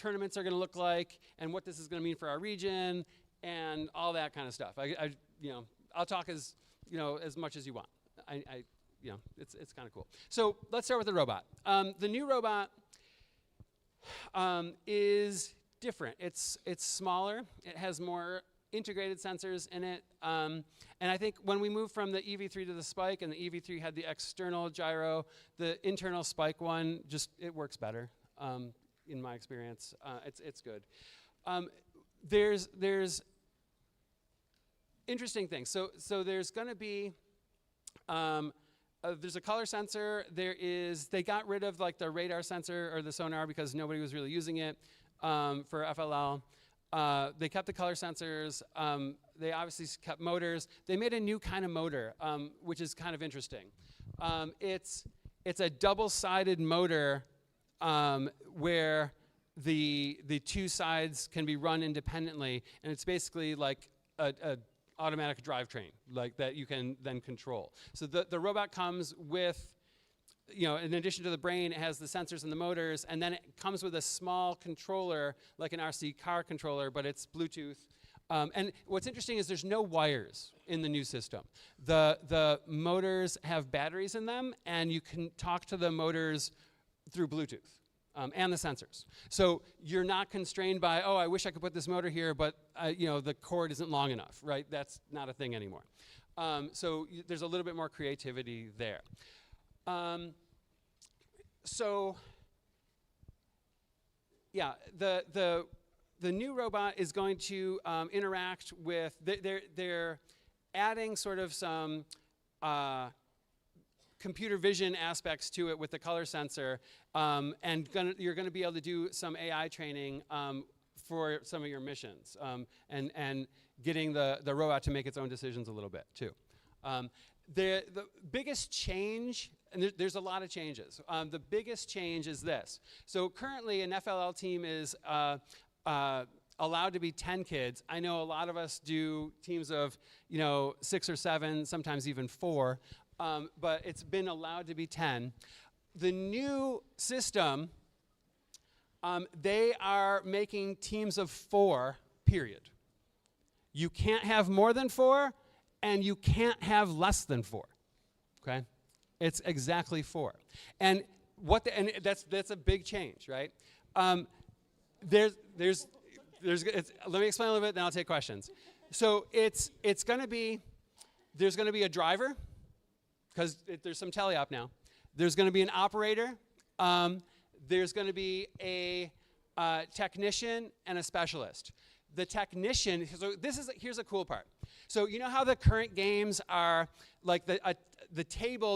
tournaments are going to look like and what this is going to mean for our region and all that kind of stuff. I'll talk as much as you want. It's kind of cool. So let's start with the robot. The new robot is different. It's smaller. It has more integrated sensors in it. And I think when we moved from the EV3 to the Spike, and the EV3 had the external gyro, the internal Spike one it works better. In my experience, it's good. There's interesting things. So there's going to be there's a color sensor. They got rid of like the radar sensor or the sonar because nobody was really using it for FLL. They kept the color sensors. They obviously kept motors. They made a new kind of motor, which is kind of interesting. It's a double-sided motor where the two sides can be run independently, and it's basically like a automatic drivetrain like that you can then control. So the robot comes with, in addition to the brain, it has the sensors and the motors, and then it comes with a small controller like an RC car controller, but it's Bluetooth. And what's interesting is there's no wires in the new system. The motors have batteries in them, and you can talk to the motors through Bluetooth. And the sensors. So you're not constrained by, I wish I could put this motor here, but the cord isn't long enough, right? That's not a thing anymore. So there's a little bit more creativity there. The new robot is going to interact with, they're adding sort of some computer vision aspects to it with the color sensor, and you're going to be able to do some AI training for some of your missions, and getting the robot to make its own decisions a little bit too. The biggest change, and there's a lot of changes. The biggest change is this. So currently an FLL team is allowed to be 10 kids. I know a lot of us do teams of 6 or 7, sometimes even 4. But it's been allowed to be 10. The new system, they are making teams of 4, period. You can't have more than 4, and you can't have less than 4, okay? It's exactly 4. And that's a big change, right? Let me explain a little bit, then I'll take questions. So there's going to be a driver, because there's some teleop now. There's going to be an operator. There's going to be a technician and a specialist. The technician, so here's a cool part. So you know how the current games are like the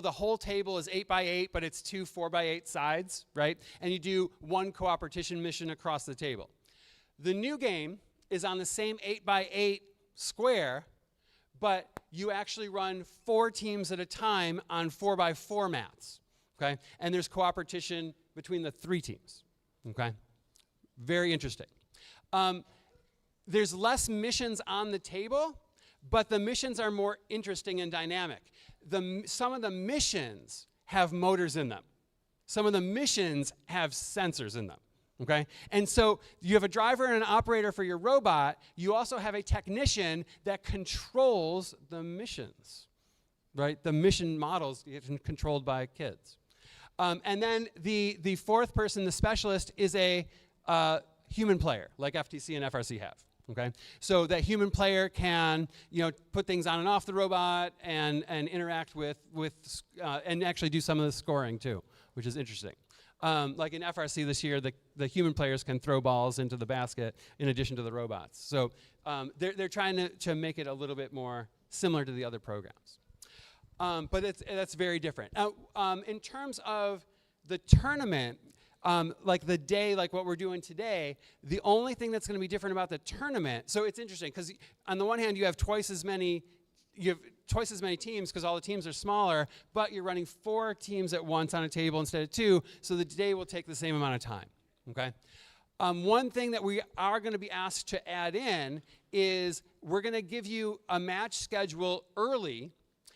whole table is 8 by 8, but it's 2 4 by 8 sides, right? And you do one cooperation mission across the table. The new game is on the same 8 by 8 square, but you actually run 4 teams at a time on 4 by 4 mats, okay? And there's cooperation between the 3 teams, okay? Very interesting. There's less missions on the table, but the missions are more interesting and dynamic. Some of the missions have motors in them. Some of the missions have sensors in them. Okay? And so you have a driver and an operator for your robot. You also have a technician that controls the missions, right? The mission models get controlled by kids. And then the fourth person, the specialist, is a human player, like FTC and FRC have. Okay? So that human player can, put things on and off the robot and interact with and actually do some of the scoring too, which is interesting. Like in FRC this year, the human players can throw balls into the basket in addition to the robots. So they're trying to make it a little bit more similar to the other programs. But that's very different. Now, in terms of the tournament, like the day, like what we're doing today, the only thing that's going to be different about the tournament, so it's interesting, because on the one hand, you have twice as many teams because all the teams are smaller, but you're running 4 teams at once on a table instead of 2, so the day will take the same amount of time, okay? One thing that we are going to be asked to add in is we're going to give you a match schedule early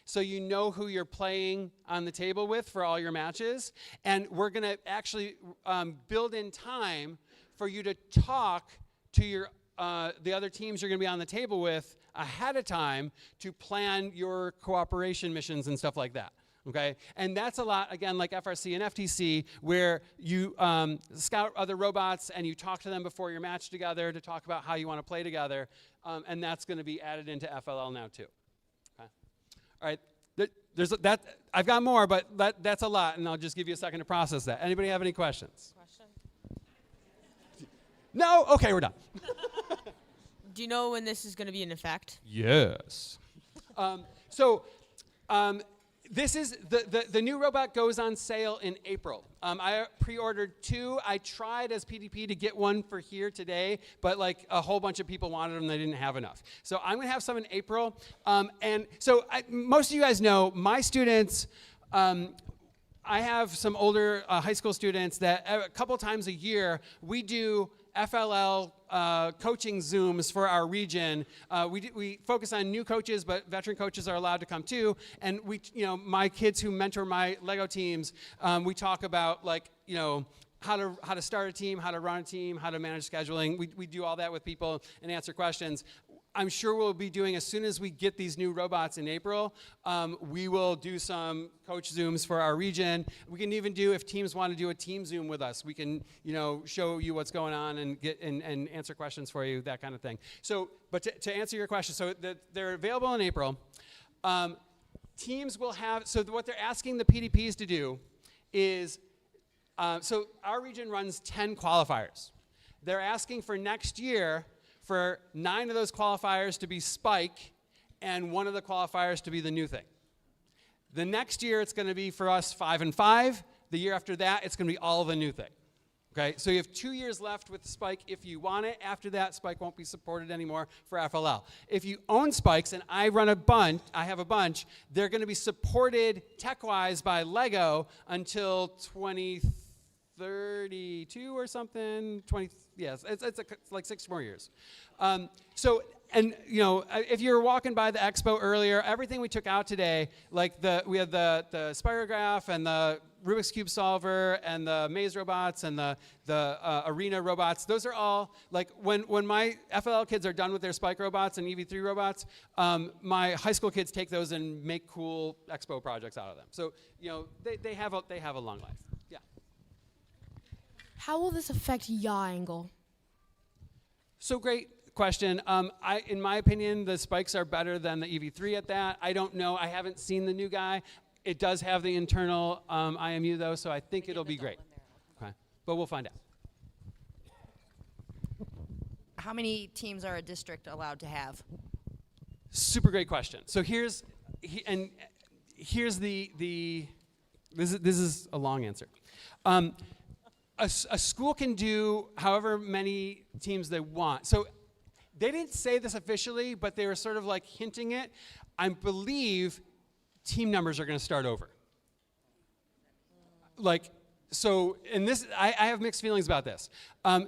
so you know who you're playing on the table with for all your matches, and we're going to actually build in time for you to talk to your the other teams you're going to be on the table with ahead of time to plan your cooperation missions and stuff like that. Okay, and that's a lot, again, like FRC and FTC, where you scout other robots and you talk to them before your match together to talk about how you want to play together, and that's going to be added into FLL now too. Okay. All right, there's that. I've got more, but that's a lot, and I'll just give you a second to process that. Anybody have any questions? Question? No? Okay, we're done. Do you know when this is going to be in effect? Yes. This is the new robot goes on sale in April. I pre-ordered 2. I tried as PDP to get one for here today, but like a whole bunch of people wanted them, they didn't have enough. So I'm gonna have some in April. And so most of you guys know my students. I have some older high school students that a couple times a year we do FLL coaching Zooms for our region. We focus on new coaches, but veteran coaches are allowed to come too. And my kids who mentor my Lego teams, we talk about how to start a team, how to run a team, how to manage scheduling. We do all that with people and answer questions. I'm sure we'll be doing, as soon as we get these new robots in April, we will do some coach Zooms for our region. We can even do, if teams want to do a team Zoom with us, we can show you what's going on and get and answer questions for you, that kind of thing. So, but to answer your question, so they're available in April. Teams will have, so what they're asking the PDPs to do is, so our region runs 10 qualifiers. They're asking for next year for 9 of those qualifiers to be Spike and 1 of the qualifiers to be the new thing. The next year it's going to be for us 5 and 5. The year after that it's going to be all the new thing. Okay, so you have 2 years left with Spike if you want it. After that, Spike won't be supported anymore for FLL. If you own Spikes, and I have a bunch, they're going to be supported tech-wise by Lego until 2032 or something. Yes, it's like 6 more years. If you were walking by the expo earlier, everything we took out today, like we had the spirograph and the Rubik's Cube solver and the maze robots and the arena robots, those are all, like when my FLL kids are done with their Spike robots and EV3 robots, my high school kids take those and make cool expo projects out of them. So, they have a long life. Yeah. How will this affect yaw angle? So great question. In my opinion, the Spikes are better than the EV3 at that. I don't know. I haven't seen the new guy. It does have the internal IMU though, so I think it'll be great. Okay, but we'll find out. How many teams are a district allowed to have? Super great question. So here's the this is a long answer. A school can do however many teams they want. So they didn't say this officially, but they were sort of like hinting it. I believe team numbers are going to start over. And this, I have mixed feelings about this.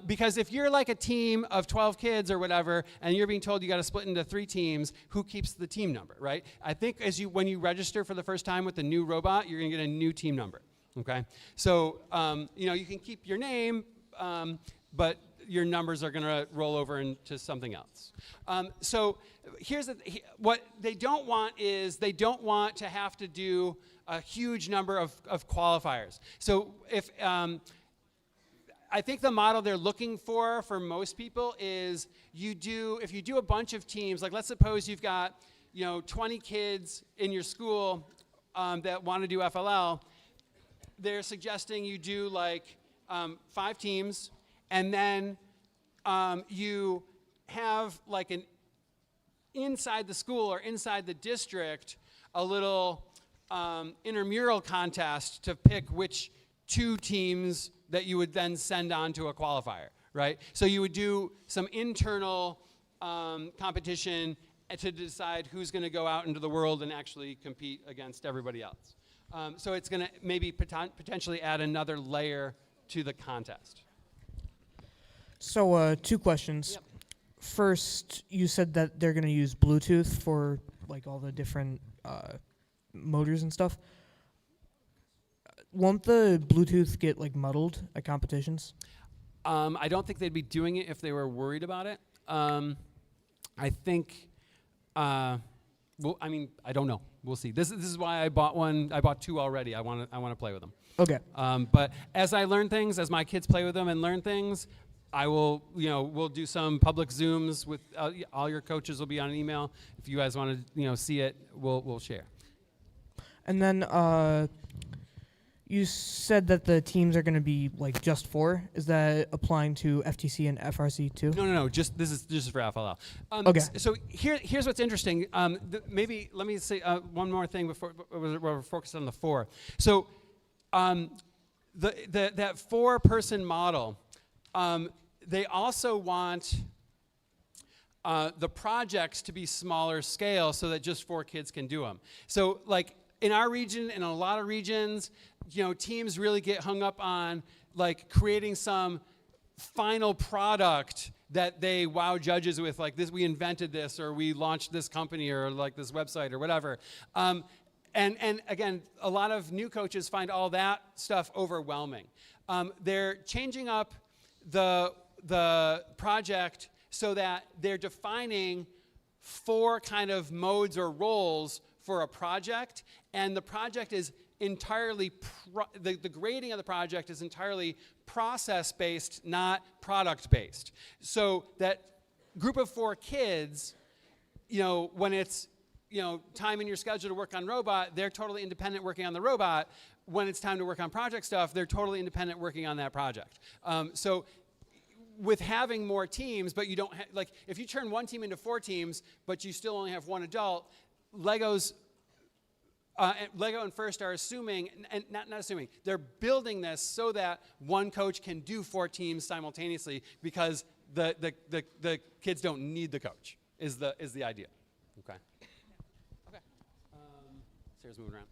Because if you're like a team of 12 kids or whatever, and you're being told you got to split into 3 teams, who keeps the team number, right? I think when you register for the first time with the new robot, you're going to get a new team number. Okay, so you can keep your name, but your numbers are going to roll over into something else. So here's what they don't want is they don't want to have to do a huge number of qualifiers. So if I think the model they're looking for most people is if you do a bunch of teams, like let's suppose you've got 20 kids in your school that want to do FLL. They're suggesting you do 5 teams, and then you have an inside the school or inside the district a little intramural contest to pick which 2 teams that you would then send on to a qualifier, right? So you would do some internal competition to decide who's going to go out into the world and actually compete against everybody else. So it's going to maybe potentially add another layer to the contest. So 2 questions. Yep. First, you said that they're going to use Bluetooth for all the different motors and stuff. Won't the Bluetooth get muddled at competitions? I don't think they'd be doing it if they were worried about it. I think, well, I mean, I don't know. We'll see. This is why I bought one. I bought 2 already. I want to play with them. Okay. But as I learn things, as my kids play with them and learn things, I will, we'll do some public Zooms with all your coaches will be on an email. If you guys want to, see it, we'll share. And then you said that the teams are going to be like just 4. Is that applying to FTC and FRC too? No. This is just for FLL. Okay. So here's what's interesting. Maybe let me say one more thing before we're focused on the 4. So that 4-person model. They also want the projects to be smaller scale so that just 4 kids can do them. So like in our region and a lot of regions, teams really get hung up on like creating some final product that they wow judges with, like this, we invented this, or we launched this company, or like this website, or whatever. And again, a lot of new coaches find all that stuff overwhelming. They're changing up the project so that they're defining 4 kind of modes or roles for a project, and the project is entirely, the grading of the project is entirely process-based, not product-based. So that group of 4 kids, when it's, time in your schedule to work on robot, they're totally independent working on the robot. When it's time to work on project stuff, they're totally independent working on that project. So with having more teams, but you don't like, if you turn one team into 4 teams, but you still only have 1 adult, Lego and First are assuming, and not assuming, they're building this so that one coach can do 4 teams simultaneously, because the kids don't need the coach, is the idea. Okay. Sarah's moving around.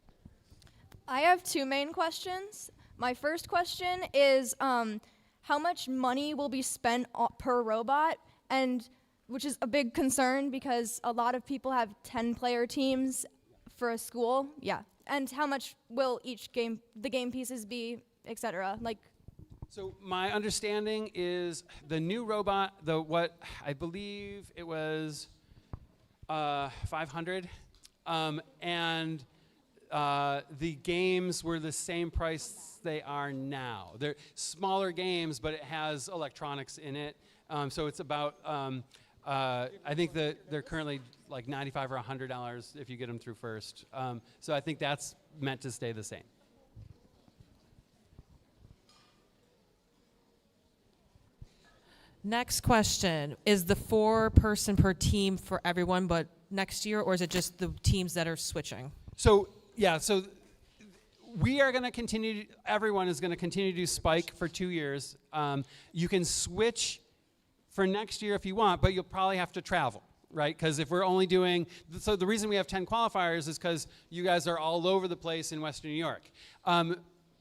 I have 2 main questions. My first question is how much money will be spent per robot, and which is a big concern because a lot of people have 10-player teams for a school. Yeah. And how much will the game pieces be, etc. So my understanding is the new robot, what I believe it was 500, and the games were the same price they are now. They're smaller games, but it has electronics in it. So it's about, I think they're currently like $95 or $100 if you get them through First. So I think that's meant to stay the same. Next question. Is the 4-person per team for everyone but next year, or is it just the teams that are switching? So we are going to continue, everyone is going to continue to do Spike for 2 years. You can switch for next year if you want, but you'll probably have to travel, right? Because if we're only doing, so the reason we have 10 qualifiers is because you guys are all over the place in Western New York.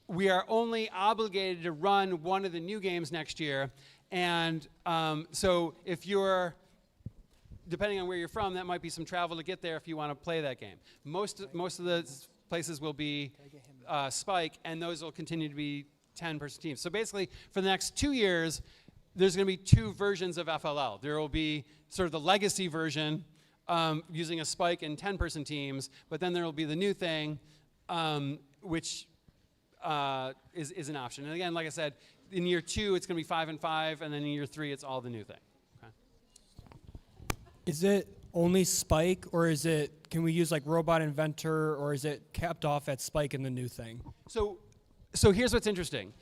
We are only obligated to run one of the new games next year, and so if you're, depending on where you're from, that might be some travel to get there if you want to play that game. Most of the places will be Spike, and those will continue to be 10-person teams. So basically, for the next 2 years, there's going to be 2 versions of FLL. There will be sort of the legacy version using a Spike and 10-person teams, but then there will be the new thing, which is an option. And again, like I said, in year 2, it's going to be 5 and 5, and then in year 3, it's all the new thing. Okay. Is it only Spike, or can we use like Robot Inventor, or is it capped off at Spike and the new thing? So here's what's interesting.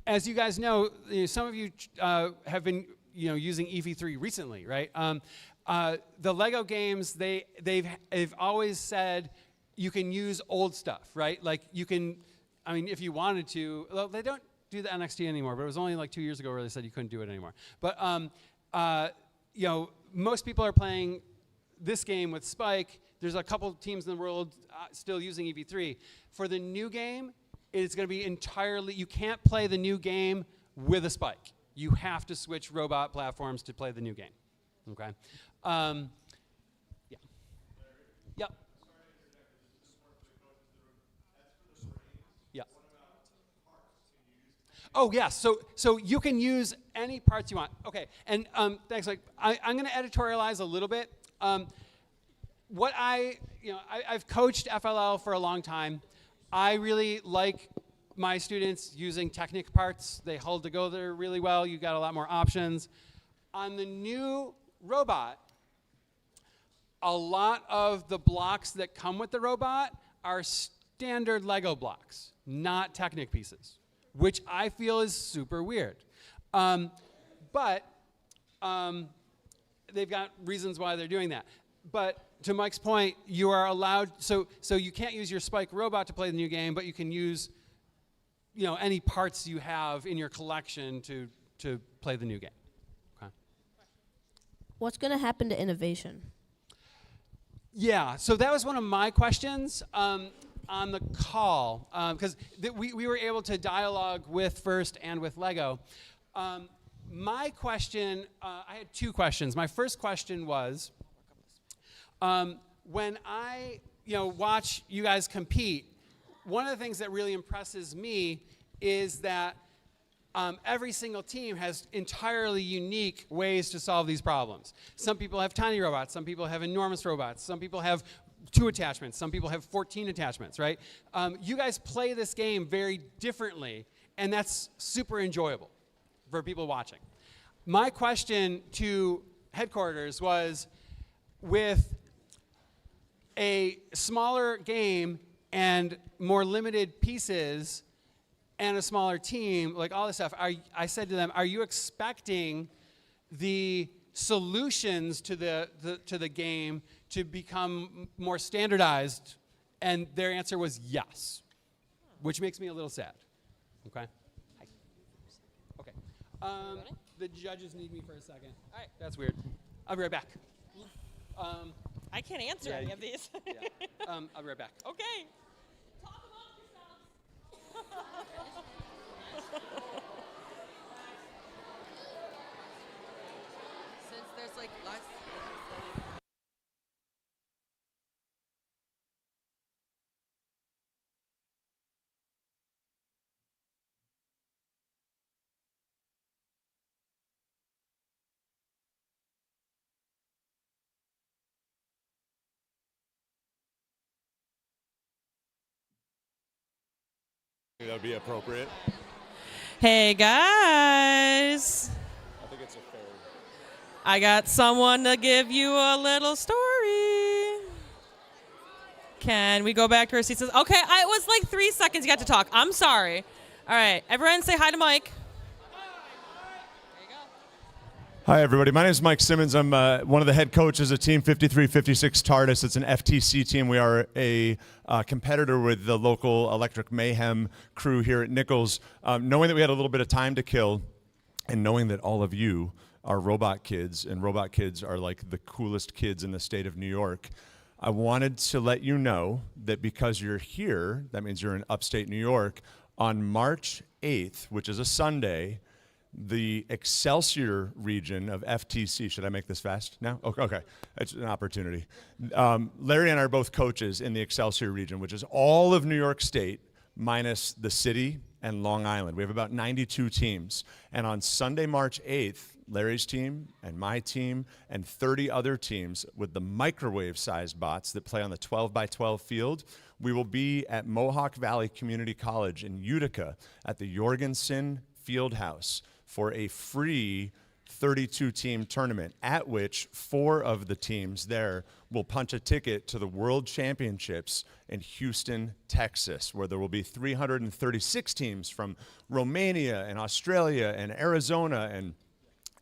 As you guys know, some of you have been using EV3 recently, right? The Lego games, they've always said you can use old stuff, right? Like you can, I mean, if you wanted to, well, they don't do the NXT anymore, but it was only like 2 years ago where they said you couldn't do it anymore. But most people are playing this game with Spike. There's a couple teams in the world still using EV3. For the new game, it's going to be entirely, you can't play the new game with a Spike. You have to switch robot platforms to play the new game. Okay? Yeah. Yep. Yeah. Oh yes, so you can use any parts you want. Okay, and thanks. Like I'm going to editorialize a little bit. I've coached FLL for a long time. I really like my students using Technic parts. They hold together really well. You got a lot more options. On the new robot, a lot of the blocks that come with the robot are standard Lego blocks, not Technic pieces, which I feel is super weird. But they've got reasons why they're doing that. But to Mike's point, you are allowed, so you can't use your Spike robot to play the new game, but you can use any parts you have in your collection to play the new game. Okay. What's going to happen to innovation? Yeah, so that was one of my questions on the call, because we were able to dialogue with FIRST and with LEGO. My question, I had two questions. My first question was, when I watch you guys compete, one of the things that really impresses me is that every single team has entirely unique ways to solve these problems. Some people have tiny robots, some people have enormous robots, some people have 2 attachments, some people have 14 attachments, right? You guys play this game very differently, and that's super enjoyable for people watching. My question to headquarters was, with a smaller game and more limited pieces and a smaller team, like all this stuff, I said to them, are you expecting the solutions to the game to become more standardized? And their answer was yes, which makes me a little sad. Okay? Hi. Okay. The judges need me for a second. All right. That's weird. I'll be right back. I can't answer Yeah, any of these. Yeah. I'll be right back. Okay. Since there's like less. That would be appropriate. Hey guys, I think it's a fair. I got someone to give you a little story. Can we go back to our seats? Okay, it was like 3 seconds you got to talk. I'm sorry. All right, everyone say hi to Mike. Hi, everybody. My name is Mike Simmons. I'm one of the head coaches of Team 5356 TARDIS. It's an FTC team. We are a competitor with the local Electric Mayhem crew here at Nichols. Knowing that we had a little bit of time to kill, and knowing that all of you are robot kids, and robot kids are like the coolest kids in the state of New York, I wanted to let you know that because you're here, that means you're in upstate New York, on March 8th, which is a Sunday, the Excelsior region of FTC, should I make this fast now? Okay, it's an opportunity. Larry and I are both coaches in the Excelsior region, which is all of New York State minus the city and Long Island. We have about 92 teams. And on Sunday, March 8th, Larry's team and my team and 30 other teams with the microwave-sized bots that play on the 12x12 field, we will be at Mohawk Valley Community College in Utica at the Jorgensen Fieldhouse for a free 32-team tournament, at which 4 of the teams there will punch a ticket to the World Championships in Houston, Texas, where there will be 336 teams from Romania and Australia and Arizona and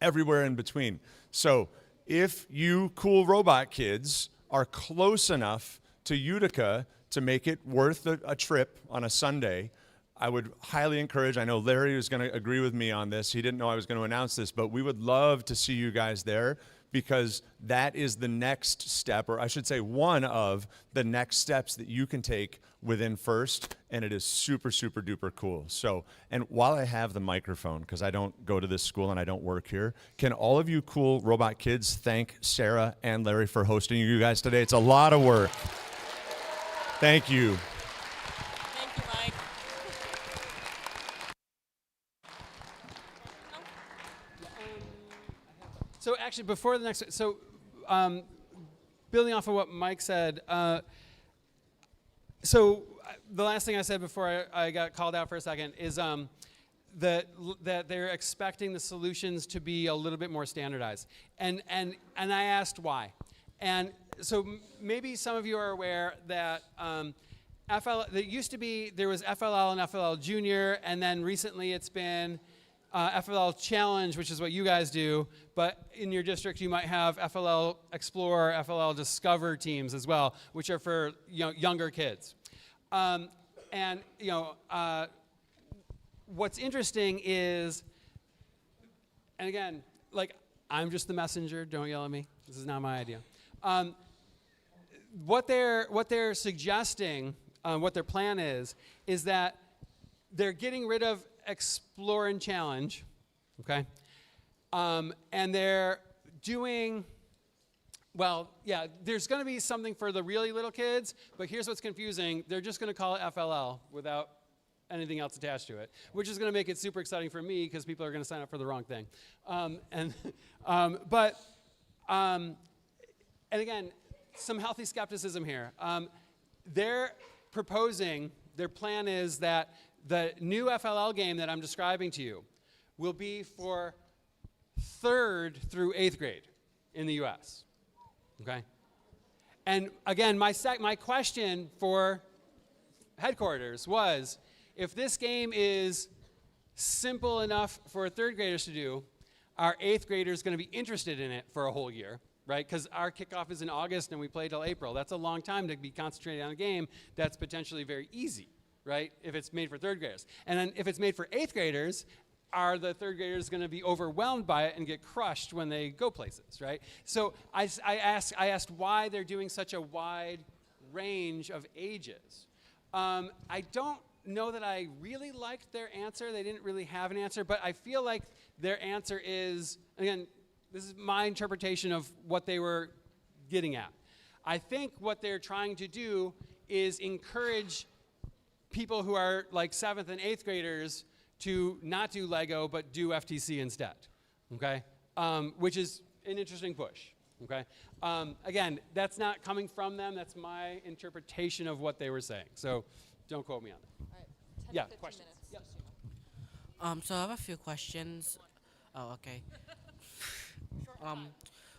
everywhere in between. So if you cool robot kids are close enough to Utica to make it worth a trip on a Sunday, I would highly encourage, I know Larry is going to agree with me on this. He didn't know I was going to announce this, but we would love to see you guys there, because that is the next step, or I should say one of the next steps that you can take within FIRST, and it is super, super duper cool. So, and while I have the microphone, because I don't go to this school and I don't work here, can all of you cool robot kids thank Sarah and Larry for hosting you guys today? It's a lot of work. Thank you. Thank you, Mike. So actually, before the next, building off of what Mike said, the last thing I said before I got called out for a second is that they're expecting the solutions to be a little bit more standardized, and I asked why, and so maybe some of you are aware that there was FLL and FLL Junior, and then recently it's been FLL Challenge, which is what you guys do, but in your district you might have FLL Explore, FLL Discover teams as well, which are for younger kids. What's interesting is, and again, like, I'm just the messenger, don't yell at me, this is not my idea. What they're suggesting, what their plan is that they're getting rid of Explore and Challenge, okay? And they're doing, there's going to be something for the really little kids, but here's what's confusing. They're just going to call it FLL without anything else attached to it, which is going to make it super exciting for me because people are going to sign up for the wrong thing. And again, some healthy skepticism here. They're proposing, their plan is that the new FLL game that I'm describing to you will be for 3rd through 8th grade in the US, okay? And again, my question for headquarters was, if this game is simple enough for 3rd graders to do, are 8th graders going to be interested in it for a whole year, right? Because our kickoff is in August and we play till April. That's a long time to be concentrated on a game that's potentially very easy, right? If it's made for 3rd graders. And then if it's made for 8th graders, are the 3rd graders going to be overwhelmed by it and get crushed when they go places, right? So I asked why they're doing such a wide range of ages. I don't know that I really liked their answer. They didn't really have an answer, but I feel like their answer is, again, this is my interpretation of what they were getting at. I think what they're trying to do is encourage people who are like 7th and 8th graders to not do Lego, but do FTC instead, okay? Which is an interesting push, okay? Again, that's not coming from them. That's my interpretation of what they were saying. So don't quote me on that. All right, 10 Yeah, to 15 questions. minutes. Yep. So I have a few questions. Oh, okay.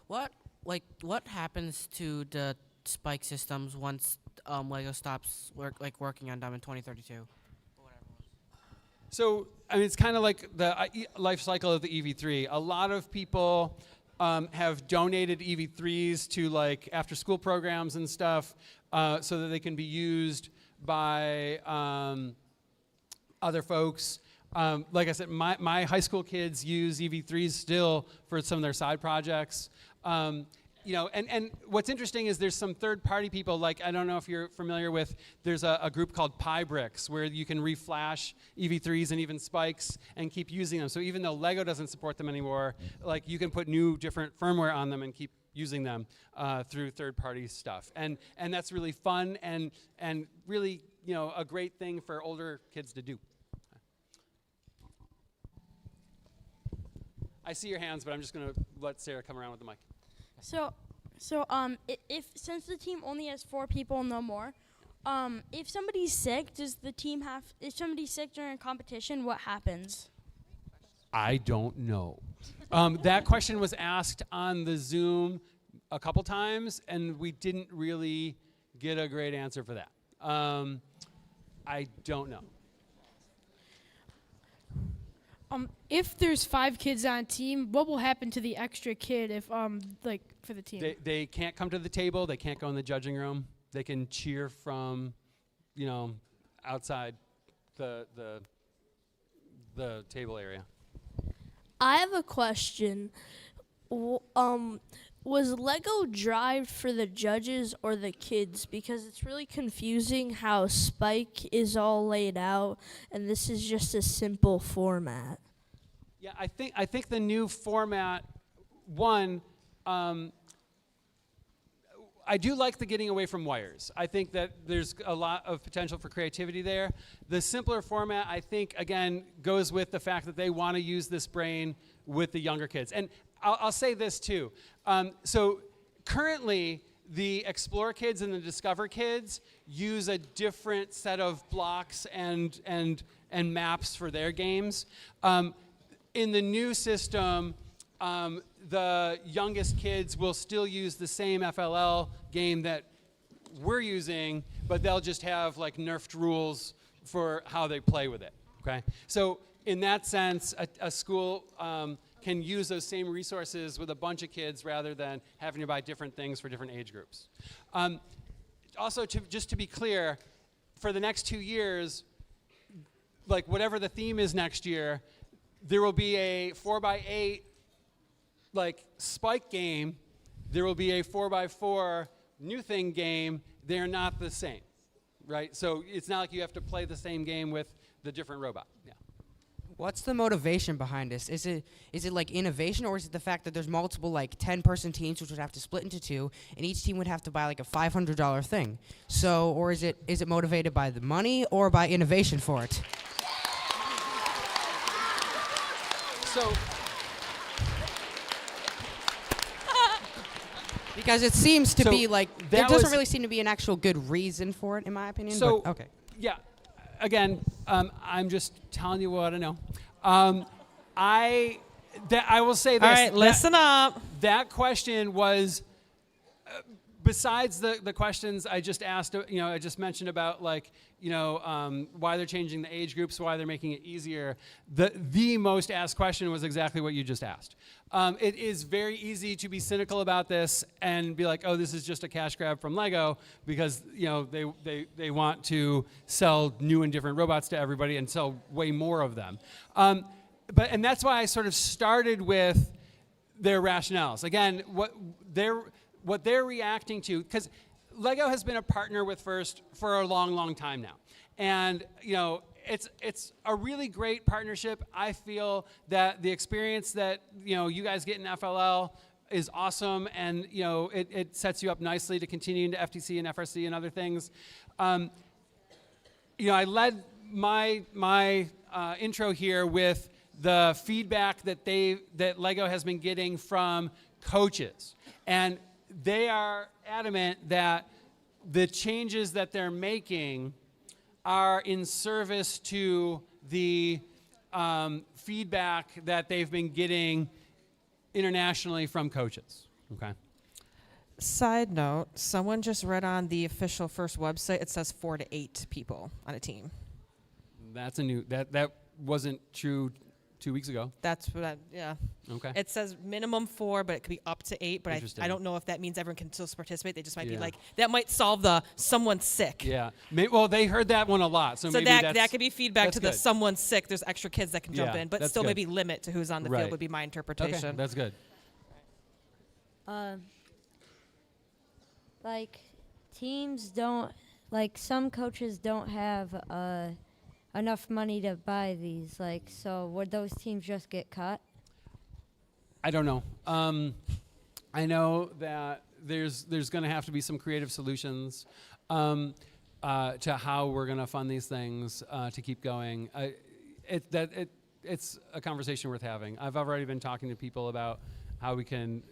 What happens to the spike systems once Lego stops working on them in 2032? So, I mean, it's kind of like the life cycle of the EV3. A lot of people have donated EV3s to like after school programs and stuff so that they can be used by other folks. Like I said, my high school kids use EV3s still for some of their side projects. And what's interesting is there's some third-party people, like, I don't know if you're familiar with, there's a group called PyBricks where you can reflash EV3s and even spikes and keep using them. So even though Lego doesn't support them anymore, like, you can put new different firmware on them and keep using them through third-party stuff. And that's really fun and really, a great thing for older kids to do. I see your hands, but I'm just going to let Sarah come around with the mic. If since the team only has 4 people, no more, if somebody's sick, does the team have? If somebody's sick during a competition, what happens? I don't know. That question was asked on the Zoom a couple times, and we didn't really get a great answer for that. I don't know. If there's 5 kids on a team, what will happen to the extra kid if, for the team? They can't come to the table. They can't go in the judging room. They can cheer from, outside the table area. I have a question. Was Lego Drive for the judges or the kids? Because it's really confusing how Spike is all laid out, and this is just a simple format. Yeah, I think the new format, I do like the getting away from wires. I think that there's a lot of potential for creativity there. The simpler format, I think, again, goes with the fact that they want to use this brain with the younger kids. And I'll say this too. So currently, the Explore kids and the Discover kids use a different set of blocks and maps for their games. In the new system, the youngest kids will still use the same FLL game that we're using, but they'll just have like nerfed rules for how they play with it. Okay, so in that sense, a school can use those same resources with a bunch of kids rather than having to buy different things for different age groups. Also, just to be clear, for the next 2 years, like whatever the theme is next year, there will be a 4x8 like spike game. There will be a 4x4 new thing game. They're not the same, right? So it's not like you have to play the same game with the different robot. Yeah. What's the motivation behind this? Is it like innovation, or is it the fact that there's multiple like 10-person teams which would have to split into two, and each team would have to buy like a $500 thing? So, or is it motivated by the money or by innovation for it? So, because it seems to So be like that there doesn't was- really seem to be an actual good reason for it, in my opinion. So, but okay. yeah, again, I'm just telling you what I know. I will say this. All right, listen up. That question was, besides the questions I just asked, I just mentioned about like, why they're changing the age groups, why they're making it easier. The most asked question was exactly what you just asked. It is very easy to be cynical about this and be like, oh, this is just a cash grab from Lego because they want to sell new and different robots to everybody and sell way more of them. And that's why I sort of started with their rationales. Again, what they're reacting to, because Lego has been a partner with FIRST for a long, long time now. And, it's a really great partnership. I feel that the experience that, you guys get in FLL is awesome, and, it sets you up nicely to continue into FTC and FRC and other things. I led my intro here with the feedback that Lego has been getting from coaches. And they are adamant that the changes that they're making are in service to the feedback that they've been getting internationally from coaches. Okay. Side note, someone just read on the official FIRST website, it says 4 to 8 people on a team. That's that wasn't true 2 weeks ago. That's what yeah. Okay. It says minimum 4, but it could be up to 8, but Interesting. I don't know if that means everyone can still participate. They just might be Yeah. like, that might solve the someone's sick. Yeah. Well, they heard that one a lot, so maybe that could be feedback that's to the good. someone's sick. There's extra kids that can jump Yeah, in, but that's still good. maybe limit to who's on the Right. field would be my interpretation. Okay, that's good. Like teams don't, like some coaches don't have enough money to buy these. Like, so would those teams just get cut? I don't know. I know that there's going to have to be some creative solutions to how we're going to fund these things to keep going. It's a conversation worth having. I've already been talking to people about how we can,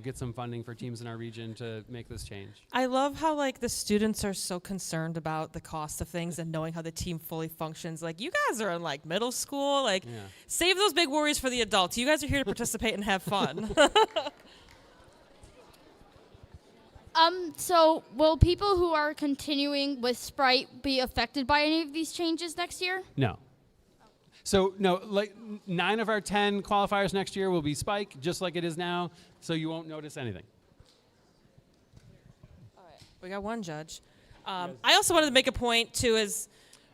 get some funding for teams in our region to make this change. I love how like the students are so concerned about the cost of things and knowing how the team fully functions. Like you guys are in like middle school, like Yeah. save those big worries for the adults. You guys are here to participate and have fun. So will people who are continuing with Sprite be affected by any of these changes next year? No. So no, like 9 of our 10 qualifiers next year will be Spike, just like it is now. So you won't notice anything. We got one judge. I also wanted to make a point too is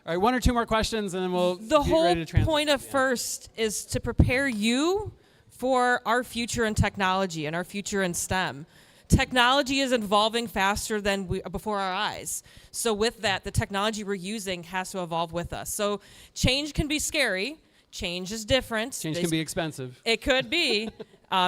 All right, 1 or 2 more questions, and then we'll the get whole ready to translate. point of FIRST is to prepare you for our future in technology and our future in STEM. Technology is evolving faster than before our eyes. So with that, the technology we're using has to evolve with us. So change can be scary. Change is different. Change can be expensive. It could be.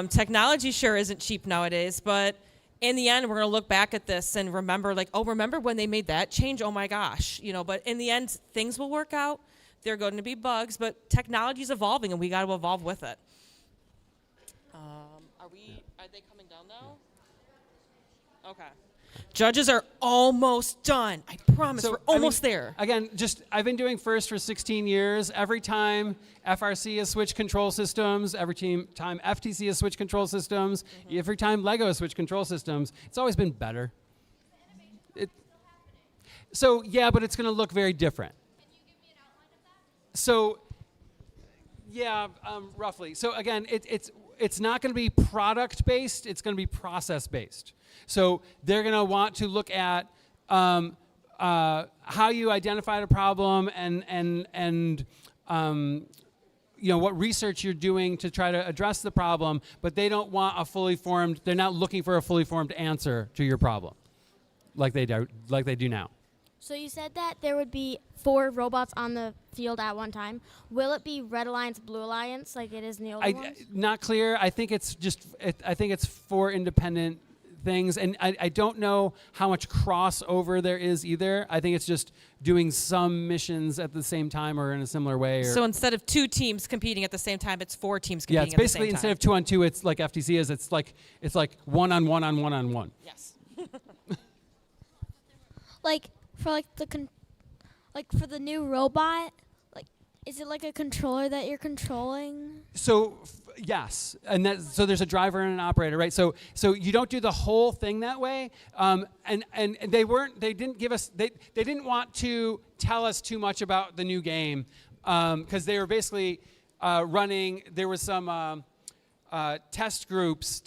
Technology sure isn't cheap nowadays, but in the end, we're going to look back at this and remember like, oh, remember when they made that change? Oh my gosh. But in the end, things will work out. There are going to be bugs, but technology is evolving and we got to evolve with it. Are Are they coming down now? Okay. Judges are almost done. I promise we're almost there. Again, I've been doing FIRST for 16 years. Every time FRC has switched control systems, every time FTC has switched control systems, every time Lego has switched control systems, it's always been better. So yeah, but it's going to look very different. So yeah, roughly. So again, it's not going to be product based. It's going to be process based. So they're going to want to look at how you identified a problem and what research you're doing to try to address the problem. But they don't want a fully formed. They're not looking for a fully formed answer to your problem, like they do now. So you said that there would be 4 robots on the field at one time. Will it be Red Alliance, Blue Alliance, like it is in the older ones? Not clear. I think it's I think it's 4 independent things, and I don't know how much crossover there is either. I think it's just doing some missions at the same time or in a similar way. So instead of 2 teams competing at the same time, it's 4 teams competing at the same time. Yeah, it's basically instead of 2 on 2, it's like FTC is. It's like 1 on 1 on 1 on 1. Yes. Like for for the new robot, is it like a controller that you're controlling? So yes, and so there's a driver and an operator, right? So you don't do the whole thing that way. And they didn't want to tell us too much about the new game because they were basically running. There was some test groups,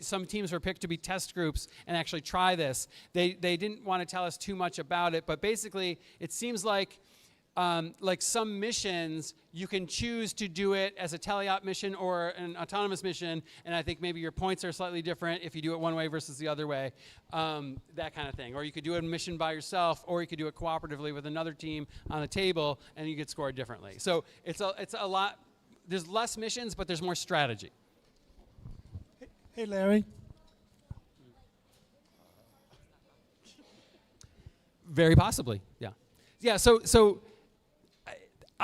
some teams were picked to be test groups and actually try this. They didn't want to tell us too much about it, but basically it seems like some missions, you can choose to do it as a teleop mission or an autonomous mission, and I think maybe your points are slightly different if you do it one way versus the other way, that kind of thing. Or you could do a mission by yourself, or you could do it cooperatively with another team on a table, and you get scored differently. So it's a lot. There's less missions, but there's more strategy. Hey, Larry. Very possibly, yeah. Yeah, so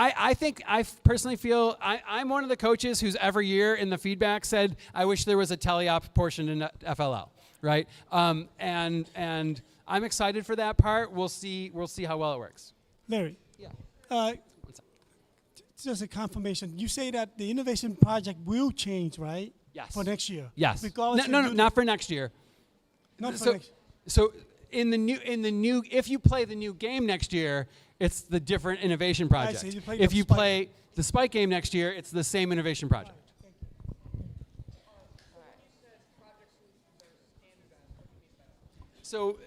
I think I personally feel I'm one of the coaches who's every year in the feedback said, I wish there was a teleop portion in FLL, right? And I'm excited for that part. We'll see how well it works. Larry. Yeah. Just a confirmation. You say that the innovation project will change, right? Yes. For next year. Yes. Regardless No, not for next year. Not for next. So in the new, if you play the new game next year, it's the different innovation project. If you play the Spike game next year, it's the same innovation project. So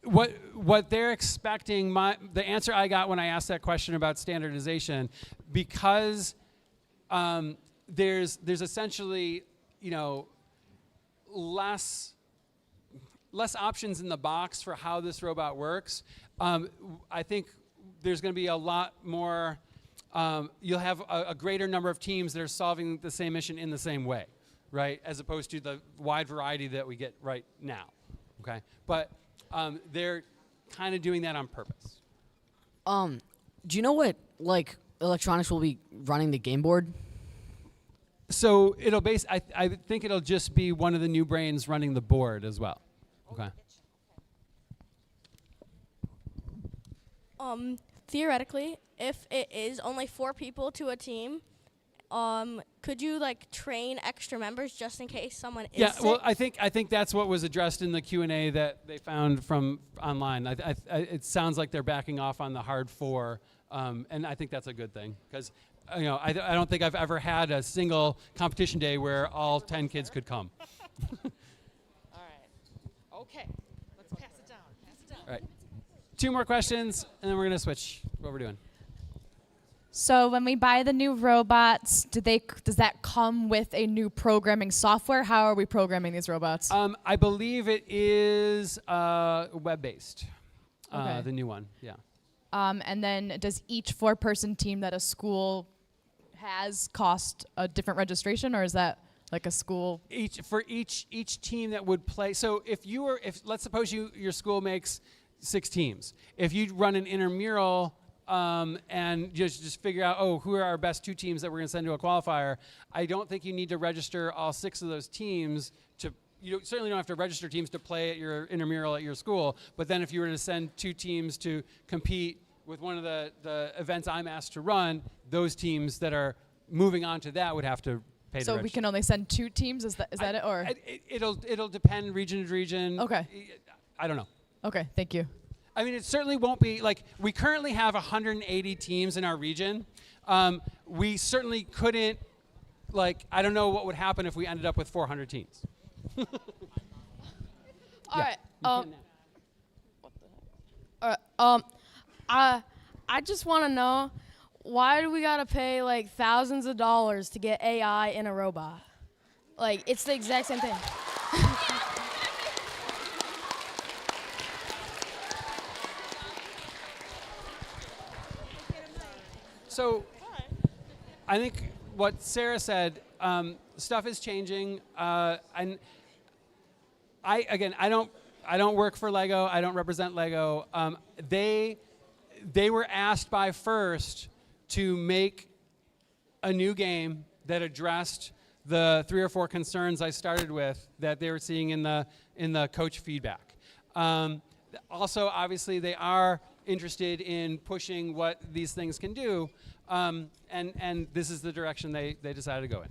what they're expecting, the answer I got when I asked that question about standardization, because there's essentially, less options in the box for how this robot works. I think there's going to be a lot more, you'll have a greater number of teams that are solving the same mission in the same way, right? As opposed to the wide variety that we get right now, okay? But they're kind of doing that on purpose. Do you know what, electronics will be running the game board? So it'll I think it'll just be one of the new brains running the board as well, okay? Theoretically, if it is only 4 people to a team, could you train extra members just in case someone is sick? Well, I think that's what was addressed in the Q&A that they found from online. It sounds like they're backing off on the hard 4, and I think that's a good thing because I don't think I've ever had a single competition day where all 10 kids could come. All right. Okay. Let's pass it down. All right. 2 more questions, and then we're going to switch what we're doing. So when we buy the new robots, does that come with a new programming software? How are we programming these robots? I believe it is web-based, Okay. the new one, yeah. And then does each 4-person team that a school has cost a different registration, or is that like a school? Each team that would play. So if let's suppose your school makes 6 teams. If you run an intramural and just figure out, who are our best 2 teams that we're going to send to a qualifier. I don't think you need to register all 6 of those teams to. You certainly don't have to register teams to play at your intramural at your school. But then if you were to send 2 teams to compete with one of the events I'm asked to run, those teams that are moving on to that would have to pay to So register. we can only send 2 teams? Is that it? Or It'll depend region to region. Okay. I don't know. Okay, thank you. I mean, it certainly won't be like we currently have 180 teams in our region. We certainly couldn't, I don't know what would happen if we ended up with 400 teams. All right. I just want to know, why do we gotta pay like thousands of dollars to get AI in a robot? Like, it's the exact same thing. So, I think what Sarah said, stuff is changing, and I don't work for Lego. I don't represent Lego. They were asked by First to make a new game that addressed the 3 or 4 concerns I started with that they were seeing in the coach feedback. Also, obviously, they are interested in pushing what these things can do, and this is the direction they decided to go in.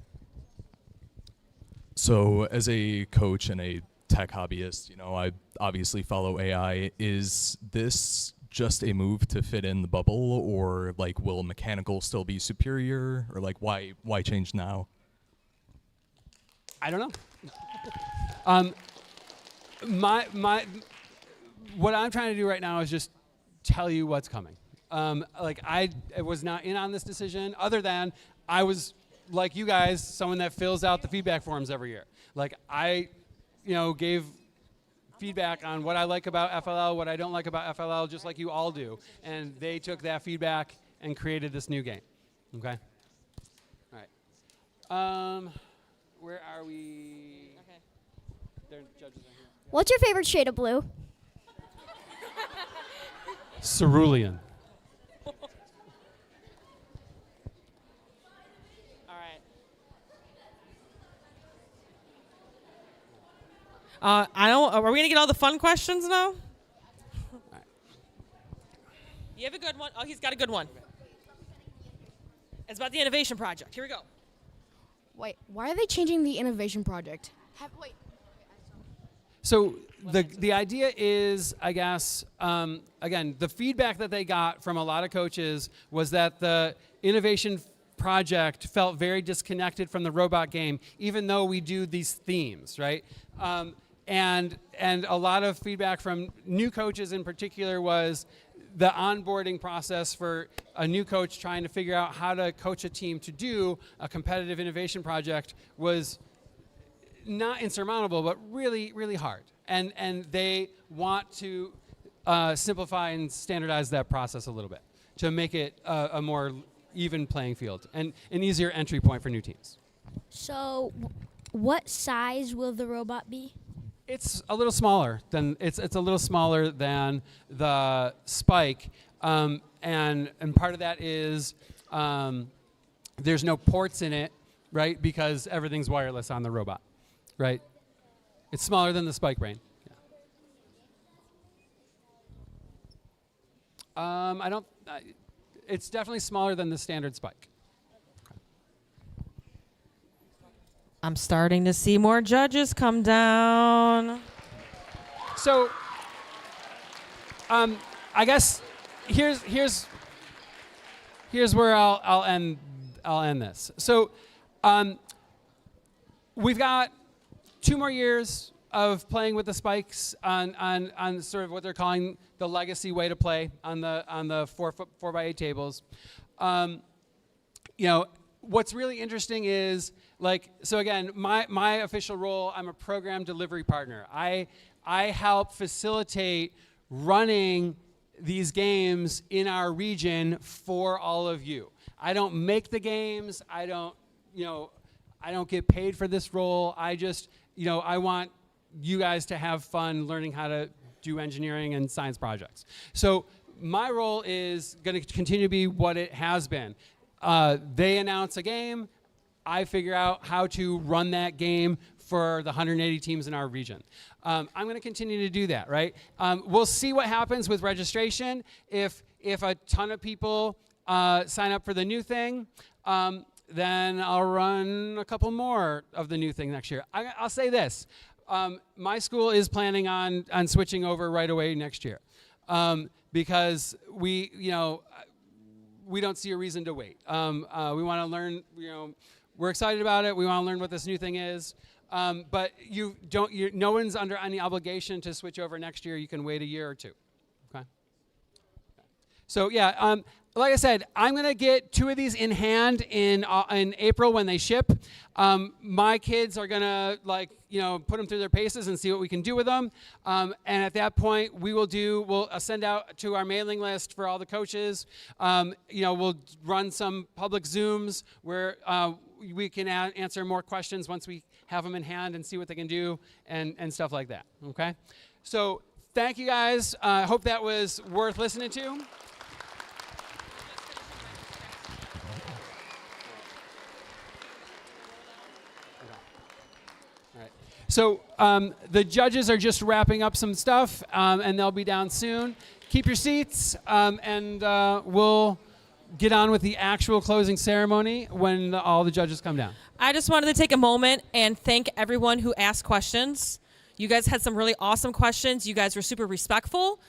So, as a coach and a tech hobbyist, I obviously follow AI. Is this just a move to fit in the bubble, or will mechanical still be superior, or why change now? I don't know. What I'm trying to do right now is just tell you what's coming. I was not in on this decision, other than I was, like you guys, someone that fills out the feedback forms every year. I gave feedback on what I like about FLL, what I don't like about FLL, just like you all do. And they took that feedback and created this new game. Okay? All right. Where are we? Okay. Their judges are here. What's your favorite shade of blue? Cerulean. Are we gonna get all the fun questions now? You have a good one. Oh, he's got a good one. It's about the innovation project. Here we go. Wait, why are they changing the innovation project? So the idea is, I guess, again, the feedback that they got from a lot of coaches was that the innovation project felt very disconnected from the robot game, even though we do these themes, right? And a lot of feedback from new coaches in particular was the onboarding process for a new coach trying to figure out how to coach a team to do a competitive innovation project was not insurmountable, but really, really hard. And they want to simplify and standardize that process a little bit to make it a more even playing field and an easier entry point for new teams. So, what size will the robot be? It's a little smaller than it's a little smaller than the Spike, and part of that is there's no ports in it, right? Because everything's wireless on the robot, right? It's smaller than the Spike brain. Yeah. It's definitely smaller than the standard Spike. I'm starting to see more judges come down. So, I guess here's where I'll end this. So, we've got 2 more years of playing with the spikes on sort of what they're calling the legacy way to play on the 4x8 tables. What's really interesting is, so again, my official role, I'm a program delivery partner. I help facilitate running these games in our region for all of you. I don't make the games. I don't get paid for this role. I just, I want you guys to have fun learning how to do engineering and science projects. So my role is going to continue to be what it has been. They announce a game. I figure out how to run that game for the 180 teams in our region. I'm going to continue to do that, right? We'll see what happens with registration. If a ton of people sign up for the new thing, then I'll run a couple more of the new thing next year. I'll say this. My school is planning on switching over right away next year because we don't see a reason to wait. We want to learn, we're excited about it. We want to learn what this new thing is. But no one's under any obligation to switch over next year. You can wait a year or two. Okay. So yeah, like I said, I'm gonna get 2 of these in hand in April when they ship. My kids are gonna put them through their paces and see what we can do with them. And at that point, we'll send out to our mailing list for all the coaches. We'll run some public Zooms where we can answer more questions once we have them in hand and see what they can do and stuff like that. Okay. So thank you guys. I hope that was worth listening to. So the judges are just wrapping up some stuff, and they'll be down soon. Keep your seats, and we'll get on with the actual closing ceremony when all the judges come down. I just wanted to take a moment and thank everyone who asked questions. You guys had some really awesome questions. You guys were super respectful.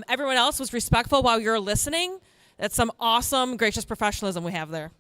Everyone else was respectful while you were listening. That's some awesome, gracious professionalism we have there.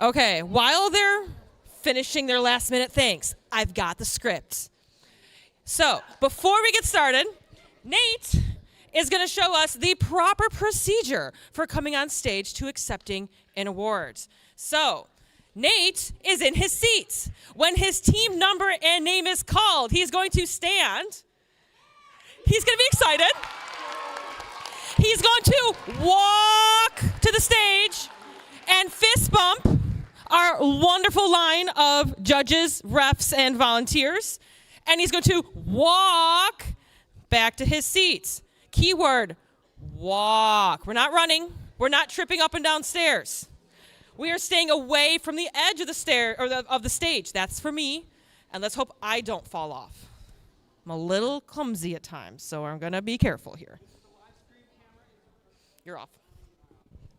Okay, while they're finishing their last minute things, I've got the script. So, before we get started, Nate is going to show us the proper procedure for coming on stage to accepting an award. So, Nate is in his seat. When his team number and name is called, he's going to stand. He's going to be excited. He's going to walk to the stage and fist bump our wonderful line of judges, refs, and volunteers. And he's going to walk back to his seat. Keyword, walk. We're not running. We're not tripping up and down stairs. We are staying away from the edge of the stair or of the stage. That's for me. And let's hope I don't fall off. I'm a little clumsy at times, so I'm going to be careful here. You're off.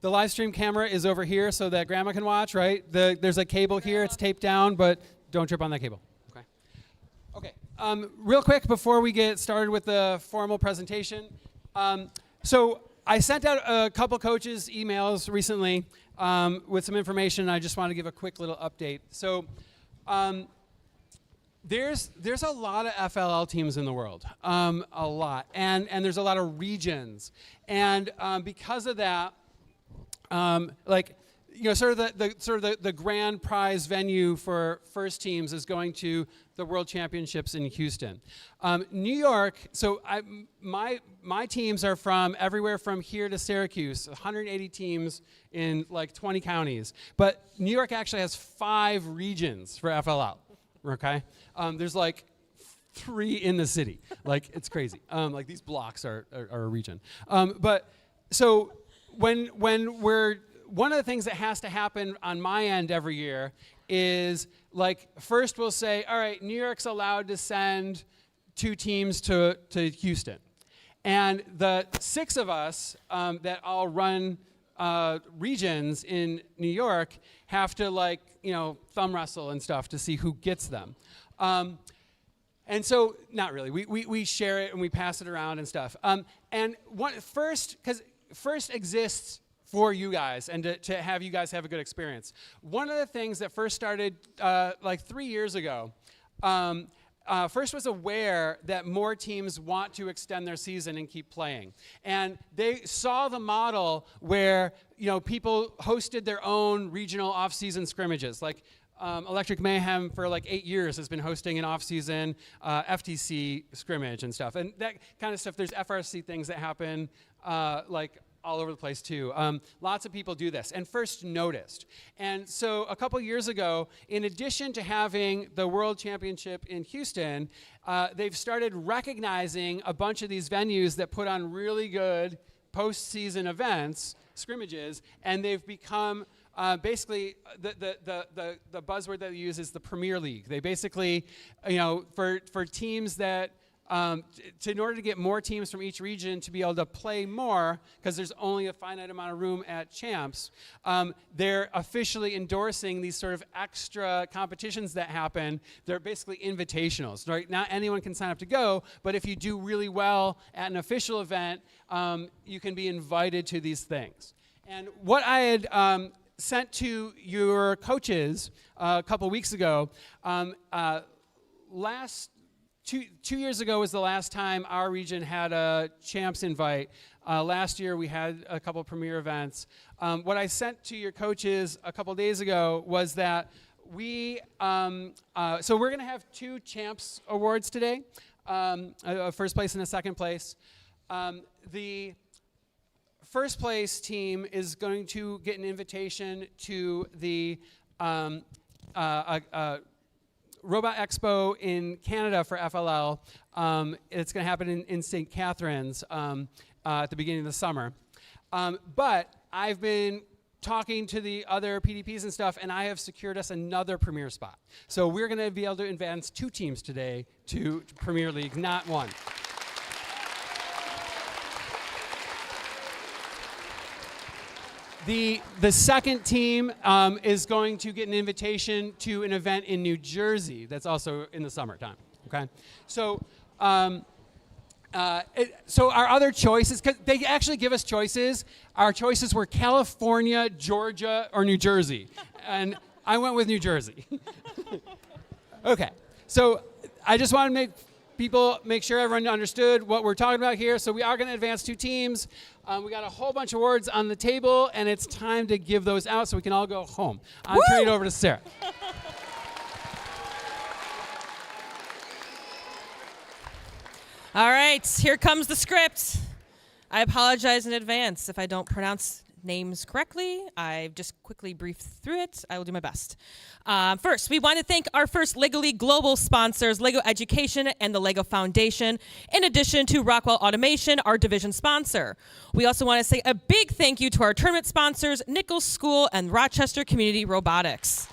The live stream camera is over here so that grandma can watch, right? There's a cable here. It's taped down, but don't trip on that cable. Okay. Okay. Real quick before we get started with the formal presentation. So I sent out a couple coaches emails recently with some information. I just want to give a quick little update. So there's a lot of FLL teams in the world, a lot, and there's a lot of regions, and because of that, like, you know, sort of the grand prize venue for first teams is going to the World Championships in Houston. New York, so my teams are from everywhere from here to Syracuse, 180 teams in like 20 counties. But New York actually has 5 regions for FLL, okay? There's like 3 in the city. Like, it's crazy. Like, these blocks are a region. But so when we're, one of the things that has to happen on my end every year is, like, first we'll say, all right, New York's allowed to send 2 teams to Houston. And the 6 of us that all run regions in New York have to, like, you know, thumb wrestle and stuff to see who gets them. And so, not really. We share it and we pass it around and stuff. And because first exists for you guys and to have you guys have a good experience. One of the things that first started like 3 years ago, First was aware that more teams want to extend their season and keep playing. And they saw the model where, you know, people hosted their own regional off-season scrimmages. Like Electric Mayhem for like 8 years has been hosting an off-season FTC scrimmage and stuff. And that kind of stuff, there's FRC things that happen like all over the place too. Lots of people do this, and first noticed. And so a couple years ago, in addition to having the World Championship in Houston, they've started recognizing a bunch of these venues that put on really good postseason events, scrimmages, and they've become basically the buzzword that they use is the Premier League. They basically, you know, for teams that in order to get more teams from each region to be able to play more, because there's only a finite amount of room at champs, they're officially endorsing these sort of extra competitions that happen. They're basically invitationals, right? Not anyone can sign up to go, but if you do really well at an official event, you can be invited to these things. And what I had sent to your coaches a couple weeks ago, Two years ago was the last time our region had a champs invite. Last year we had a couple premier events. What I sent to your coaches a couple days ago was that so we're going to have 2 champs awards today, a first place and a second place. The first place team is going to get an invitation to the Robot Expo in Canada for FLL. It's going to happen in St. Catharines at the beginning of the summer. But I've been talking to the other PDPs and stuff, and I have secured us another premier spot. So we're going to be able to advance 2 teams today to Premier League, not 1. The second team is going to get an invitation to an event in New Jersey that's also in the summertime, okay? So so our other choices, because they actually give us choices. Our choices were California, Georgia, or New Jersey. And I went with New Jersey. Okay, so I just want to people, make sure everyone understood what we're talking about here. So we are going to advance 2 teams. We got a whole bunch of awards on the table, and it's time to give those out so we can all go home. I'm turning it over to Sarah. All right, here comes the script. I apologize in advance if I don't pronounce names correctly. I've just quickly briefed through it. I will do my best. First, we want to thank our first Legally Global sponsors, Lego Education and the Lego Foundation, in addition to Rockwell Automation, our division sponsor. We also want to say a big thank you to our tournament sponsors, Nichols School and Rochester Community Robotics.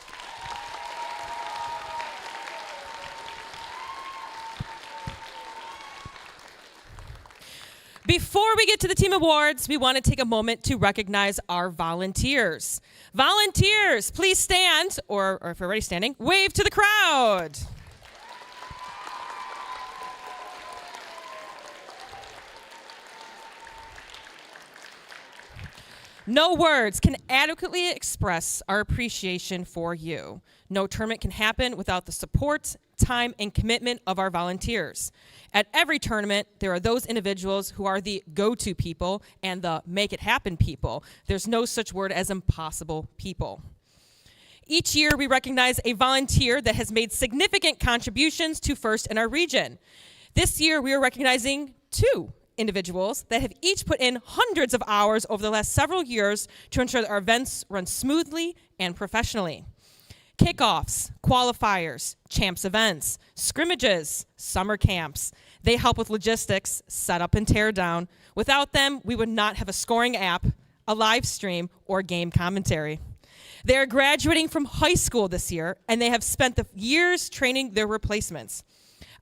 Before we get to the team awards, we want to take a moment to recognize our volunteers. Volunteers, please stand, or if you're already standing, wave to the crowd. No words can adequately express our appreciation for you. No tournament can happen without the support, time, and commitment of our volunteers. At every tournament, there are those individuals who are the go-to people and the make-it-happen people. There's no such word as impossible people. Each year, we recognize a volunteer that has made significant contributions to FIRST in our region. This year, we are recognizing 2 individuals that have each put in hundreds of hours over the last several years to ensure that our events run smoothly and professionally. Kickoffs, qualifiers, champs events, scrimmages, summer camps. They help with logistics, setup and tear down. Without them, we would not have a scoring app, a live stream, or game commentary. They are graduating from high school this year, and they have spent the years training their replacements.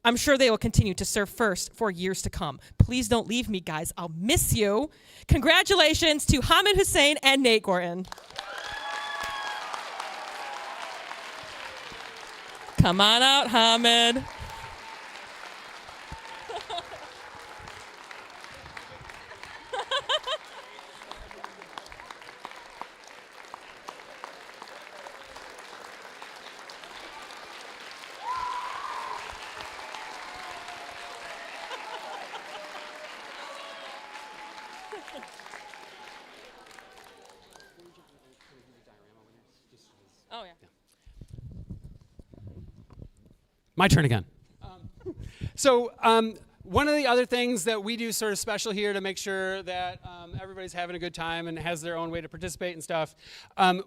I'm sure they will continue to serve FIRST for years to come. Please don't leave me, guys. I'll miss you. Congratulations to Hamid Hussein and Nate Gorton. Come on out, Hamid. Oh, yeah. My turn again. One of the other things that we do sort of special here to make sure that everybody's having a good time and has their own way to participate and stuff,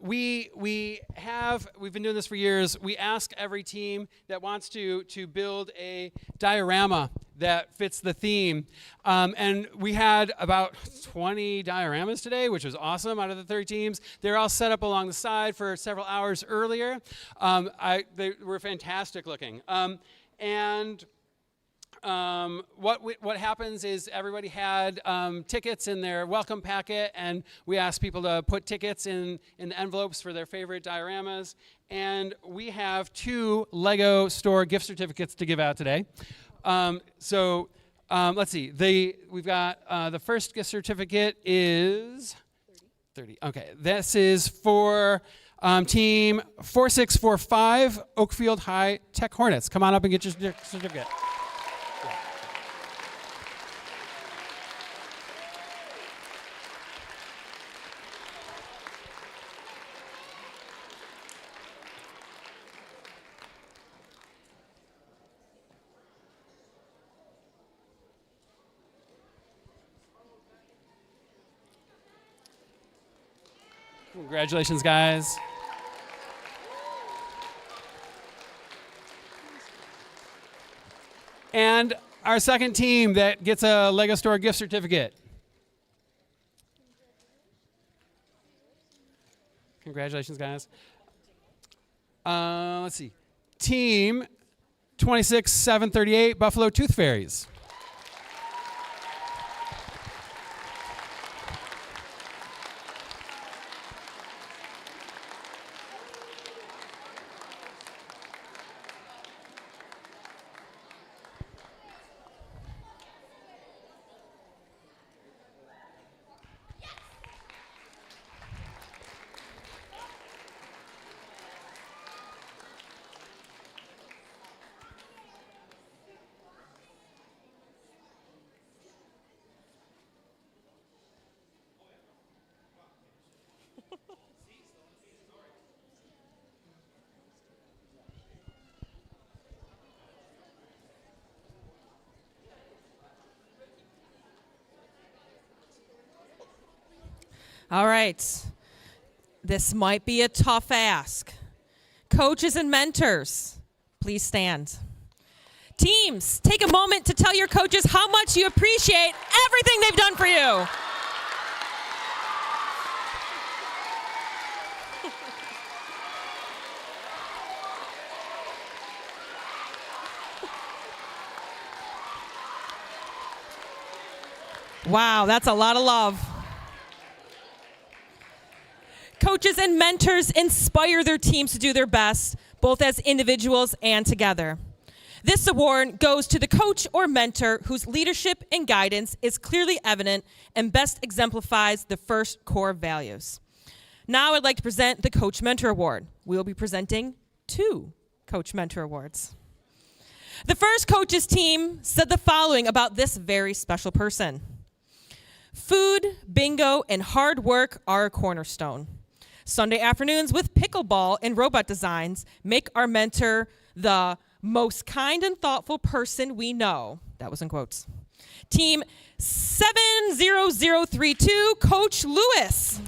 we've been doing this for years. We ask every team that wants to build a diorama that fits the theme. And we had about 20 dioramas today, which was awesome out of the 30 teams. They're all set up along the side for several hours earlier. They were fantastic looking. What happens is everybody had tickets in their welcome packet, and we asked people to put tickets in the envelopes for their favorite dioramas. And we have 2 Lego store gift certificates to give out today. Let's see. We've got the first gift certificate is 30. Okay, this is for team 4645 Oakfield High Tech Hornets. Come on up and get your certificate. Congratulations, guys. And our second team that gets a Lego Store gift certificate. Congratulations, guys. Let's see. Team 26738 Buffalo Tooth Fairies. All right. This might be a tough ask. Coaches and mentors, please stand. Teams, take a moment to tell your coaches how much you appreciate everything they've done for you. Wow, that's a lot of love. Coaches and mentors inspire their teams to do their best, both as individuals and together. This award goes to the coach or mentor whose leadership and guidance is clearly evident and best exemplifies the first core values. Now I'd like to present the Coach Mentor Award. We will be presenting 2 Coach Mentor Awards. The first coaches team said the following about this very special person. Food, bingo, and hard work are a cornerstone. Sunday afternoons with pickleball and robot designs make our mentor the most kind and thoughtful person we know. That was in quotes. Team 70032, Coach Lewis.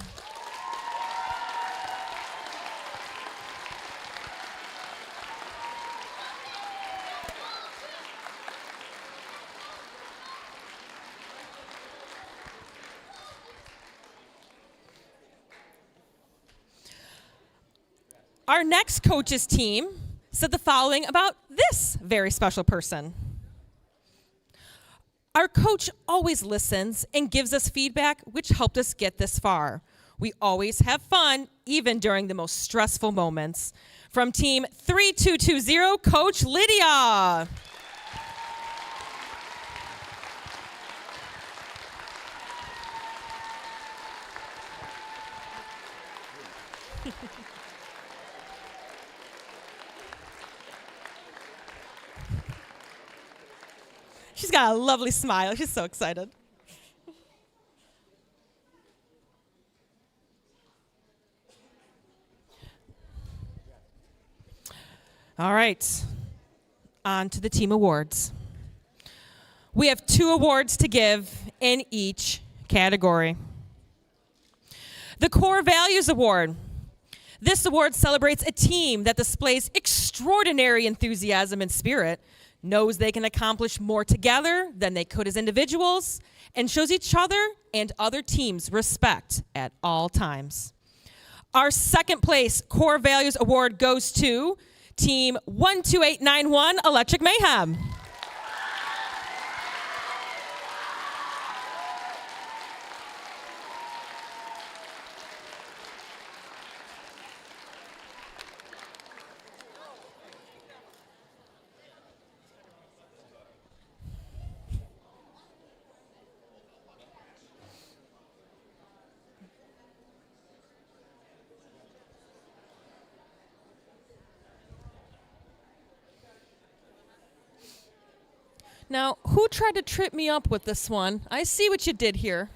Our next coaches team said the following about this very special person. Our coach always listens and gives us feedback, which helped us get this far. We always have fun, even during the most stressful moments. From team 3220, Coach Lydia. She's got a lovely smile. She's so excited. All right, on to the team awards. We have 2 awards to give in each category. The Core Values Award. This award celebrates a team that displays extraordinary enthusiasm and spirit, knows they can accomplish more together than they could as individuals, and shows each other and other teams respect at all times. Our second place Core Values Award goes to Team 12891, Electric Mayhem. Now, who tried to trip me up with this one? I see what you did here.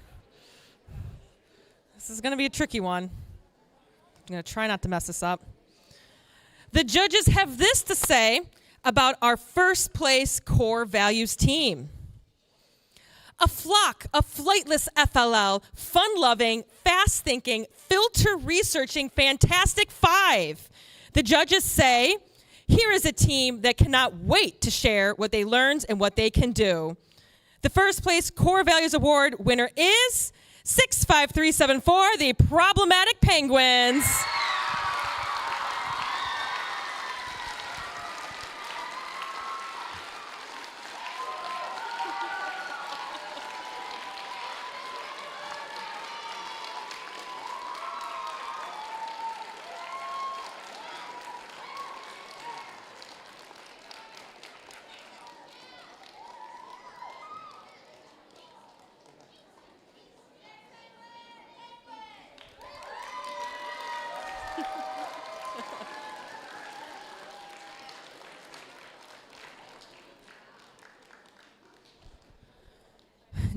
This is going to be a tricky one. I'm going to try not to mess this up. The judges have this to say about our first place core values team. A flock of flightless FLL, fun-loving, fast-thinking, filter-researching, fantastic 5. The judges say, here is a team that cannot wait to share what they learned and what they can do. The first place Core Values Award winner is 65374, the Problematic Penguins.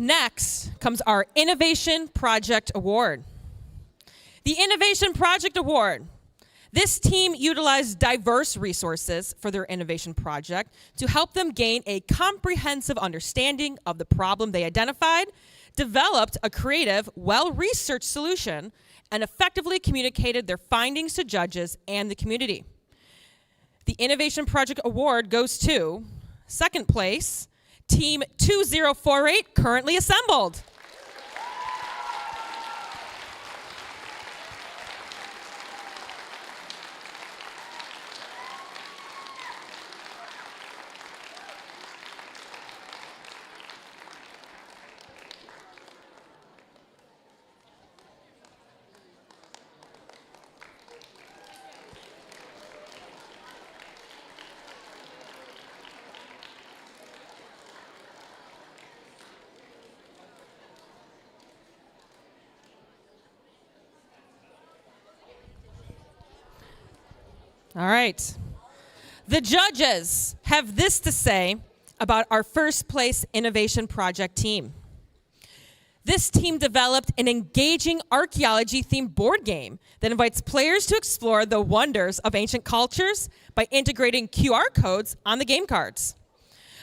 Next comes our Innovation Project Award. The Innovation Project Award. This team utilized diverse resources for their innovation project to help them gain a comprehensive understanding of the problem they identified, developed a creative, well-researched solution and effectively communicated their findings to judges and the community. The Innovation Project Award goes to, second place, Team 2048, currently assembled. All right. The judges have this to say about our first place innovation project team. This team developed an engaging archaeology-themed board game that invites players to explore the wonders of ancient cultures by integrating QR codes on the game cards.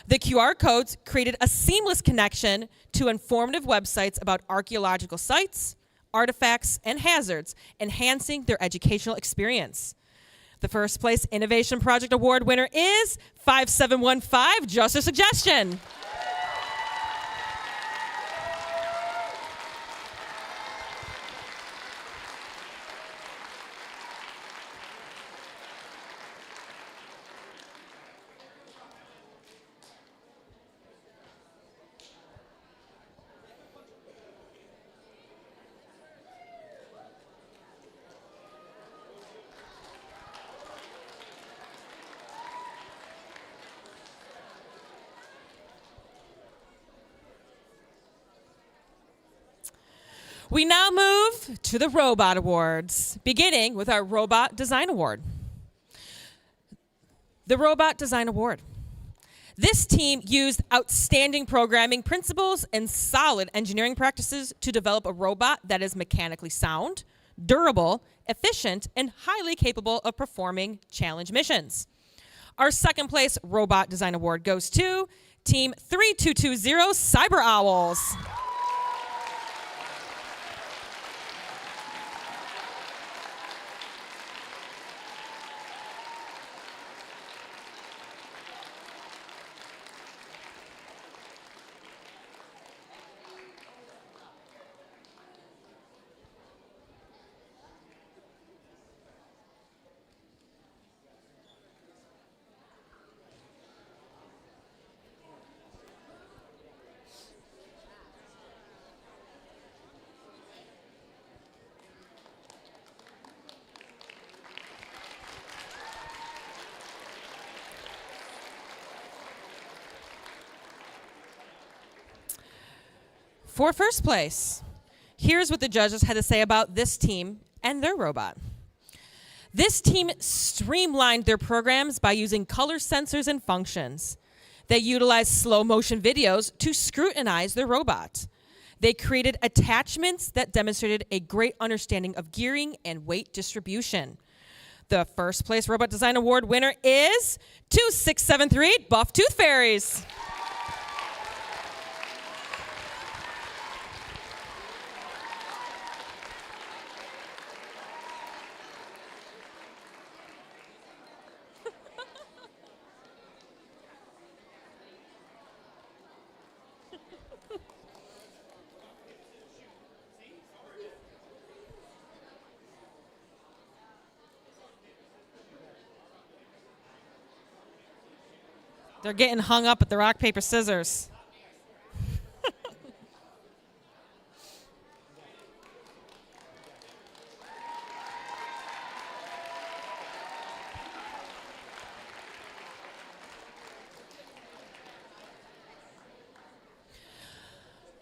The QR codes created a seamless connection to informative websites about archaeological sites, artifacts, and hazards, enhancing their educational experience. The first place Innovation Project Award winner is 5715, just a suggestion. We now move to the Robot Awards, beginning with our Robot Design Award. The Robot Design Award. This team used outstanding programming principles and solid engineering practices to develop a robot that is mechanically sound, durable, efficient, and highly capable of performing challenge missions. Our second place Robot Design Award goes to Team 3220 Cyber Owls. For first place, here's what the judges had to say about this team and their robot. This team streamlined their programs by using color sensors and functions. They utilized slow motion videos to scrutinize their robot. They created attachments that demonstrated a great understanding of gearing and weight distribution. The first place Robot Design Award winner is 2673 Buff Tooth Fairies. They're getting hung up at the rock, paper, scissors.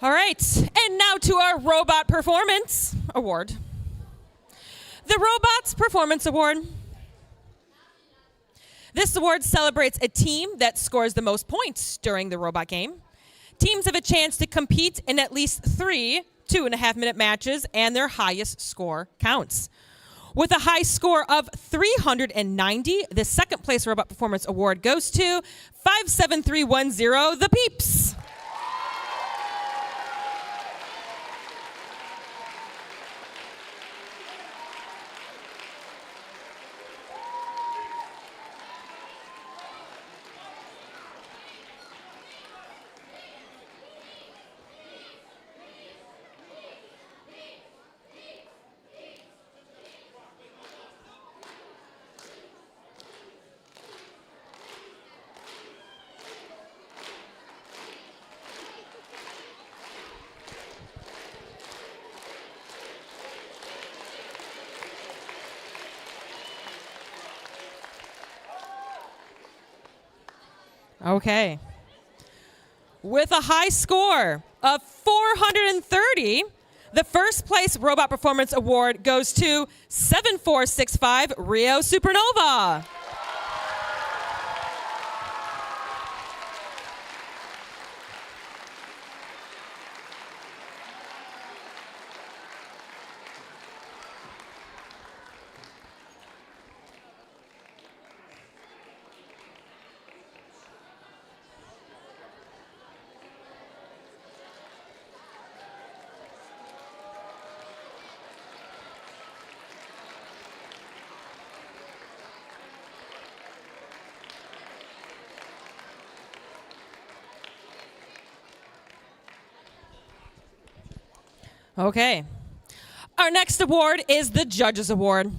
All right, and now to our Robot Performance Award. The Robots Performance Award. This award celebrates a team that scores the most points during the robot game. Teams have a chance to compete in at least 3 2.5-minute matches, and their highest score counts. With a high score of 390, the second place Robot Performance Award goes to 57310, The Peeps. Okay. With a high score of 430, the first place Robot Performance Award goes to 7465 Rio Supernova. Okay. Our next award is the Judges Award.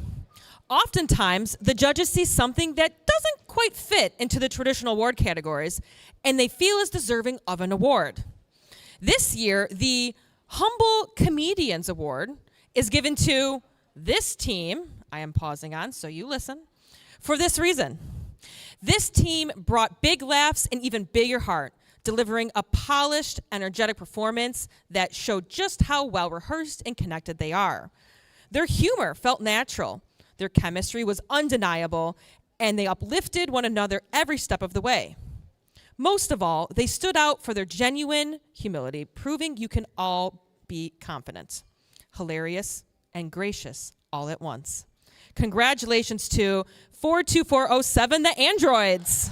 Oftentimes, the judges see something that doesn't quite fit into the traditional award categories, and they feel is deserving of an award. This year, the Humble Comedians Award is given to this team. I am pausing on, so you listen. For this reason, this team brought big laughs and even bigger heart, delivering a polished, energetic performance that showed just how well rehearsed and connected they are. Their humor felt natural, their chemistry was undeniable, and they uplifted one another every step of the way. Most of all, they stood out for their genuine humility, proving you can all be confident, hilarious, and gracious all at once. Congratulations to 42407, the Androids.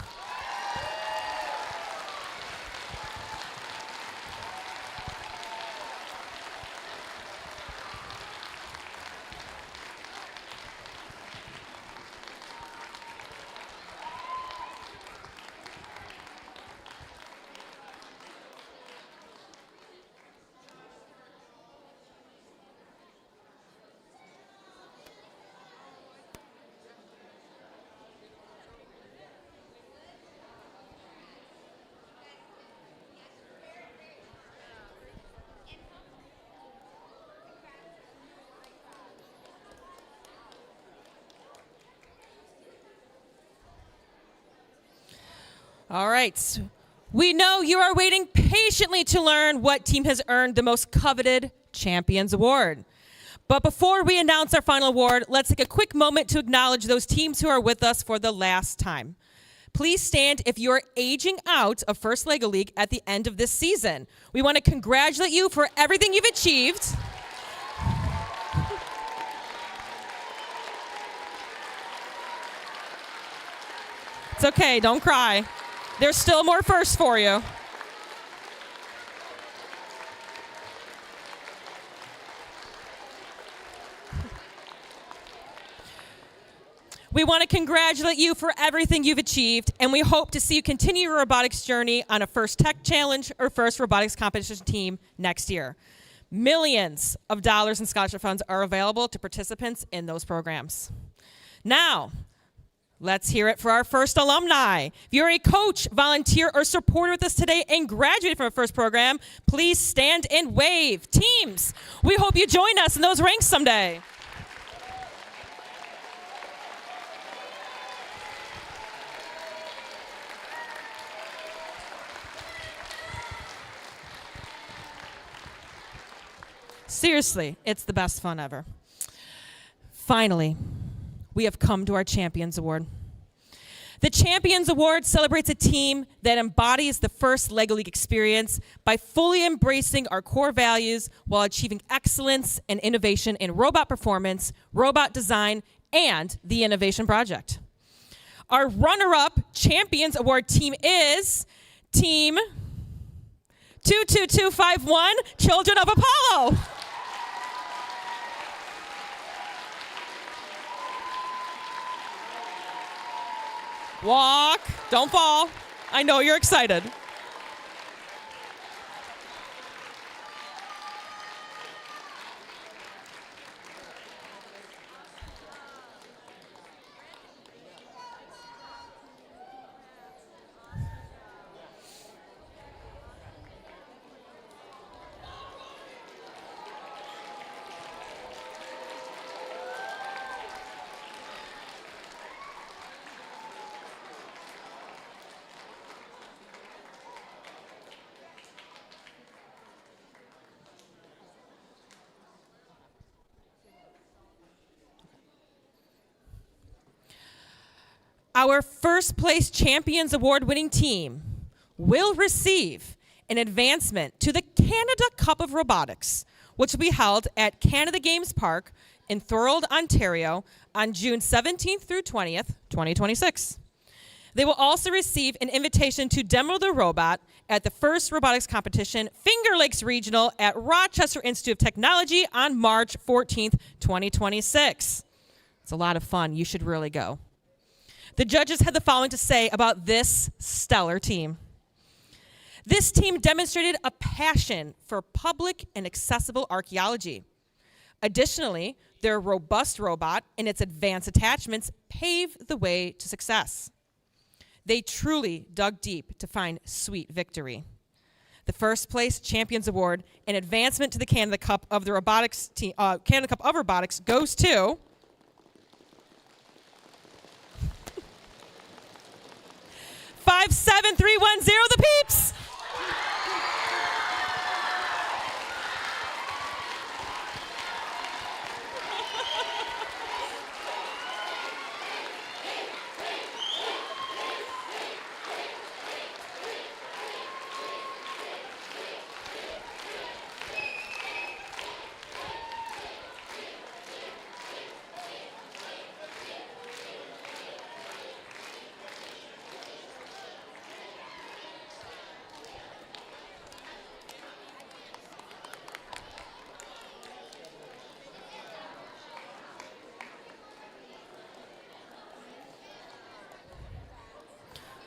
All right. We know you are waiting patiently to learn what team has earned the most coveted Champions Award. But before we announce our final award, let's take a quick moment to acknowledge those teams who are with us for the last time. Please stand if you're aging out of First Lego League at the end of this season. We want to congratulate you for everything you've achieved. It's okay, don't cry. There's still more firsts for you. We want to congratulate you for everything you've achieved, and we hope to see you continue your robotics journey on a First Tech Challenge or First Robotics Competition team next year. Millions of dollars in scholarship funds are available to participants in those programs. Now, let's hear it for our first alumni. If you're a coach, volunteer, or supporter with us today and graduated from a first program, please stand and wave. Teams, we hope you join us in those ranks someday. Seriously, it's the best fun ever. Finally, we have come to our Champions Award. The Champions Award celebrates a team that embodies the first LEGO League experience by fully embracing our core values while achieving excellence and innovation in robot performance, robot design, and the Innovation Project. Our runner-up Champions Award team is Team 22251, Children of Apollo. Walk, don't fall. I know you're excited. Our first place Champions Award winning team will receive an advancement to the Canada Cup of Robotics, which will be held at Canada Games Park in Thorold, Ontario on June 17th through 20th, 2026. They will also receive an invitation to demo the robot at the first robotics competition, Finger Lakes Regional at Rochester Institute of Technology on March 14th, 2026. It's a lot of fun. You should really go. The judges had the following to say about this stellar team. This team demonstrated a passion for public and accessible archaeology. Additionally, their robust robot and its advanced attachments paved the way to success. They truly dug deep to find sweet victory. The first place Champions Award and advancement to the Canada Cup of the Robotics team, Canada Cup of Robotics goes to 57310, the Peeps.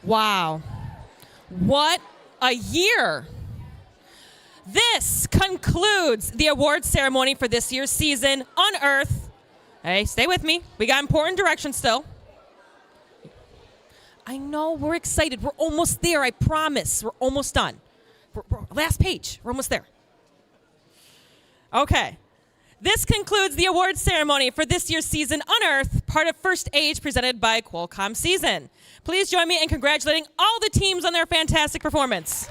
Wow. What a year. This concludes the award ceremony for this year's season, Unearth. Hey, stay with me. We got important directions still. I know, we're excited. We're almost there, I promise. We're almost done. Last page. We're almost there. Okay. This concludes the award ceremony for this year's season, Unearth, part of First Age presented by Qualcomm Season. Please join me in congratulating all the teams on their fantastic performance.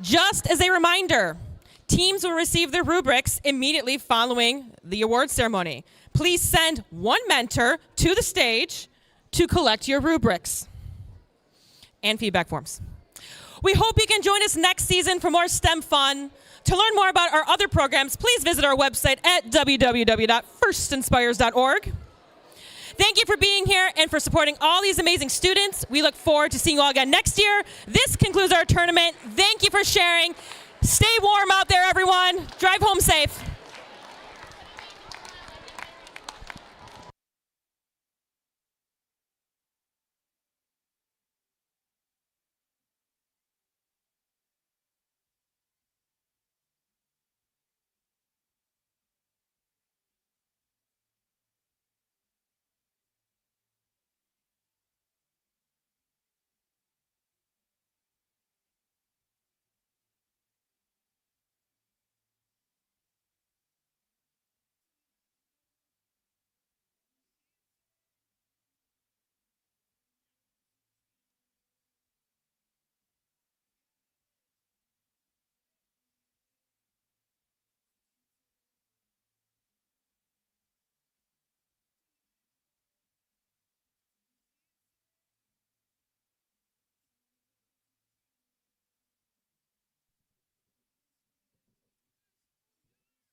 Just as a reminder, teams will receive their rubrics immediately following the award ceremony. Please send one mentor to the stage to collect your rubrics and feedback forms. We hope you can join us next season for more STEM fun. To learn more about our other programs, please visit our website at www.firstinspires.org. Thank you for being here and for supporting all these amazing students. We look forward to seeing you all again next year. This concludes our tournament. Thank you for sharing. Stay warm out there, everyone. Drive home safe.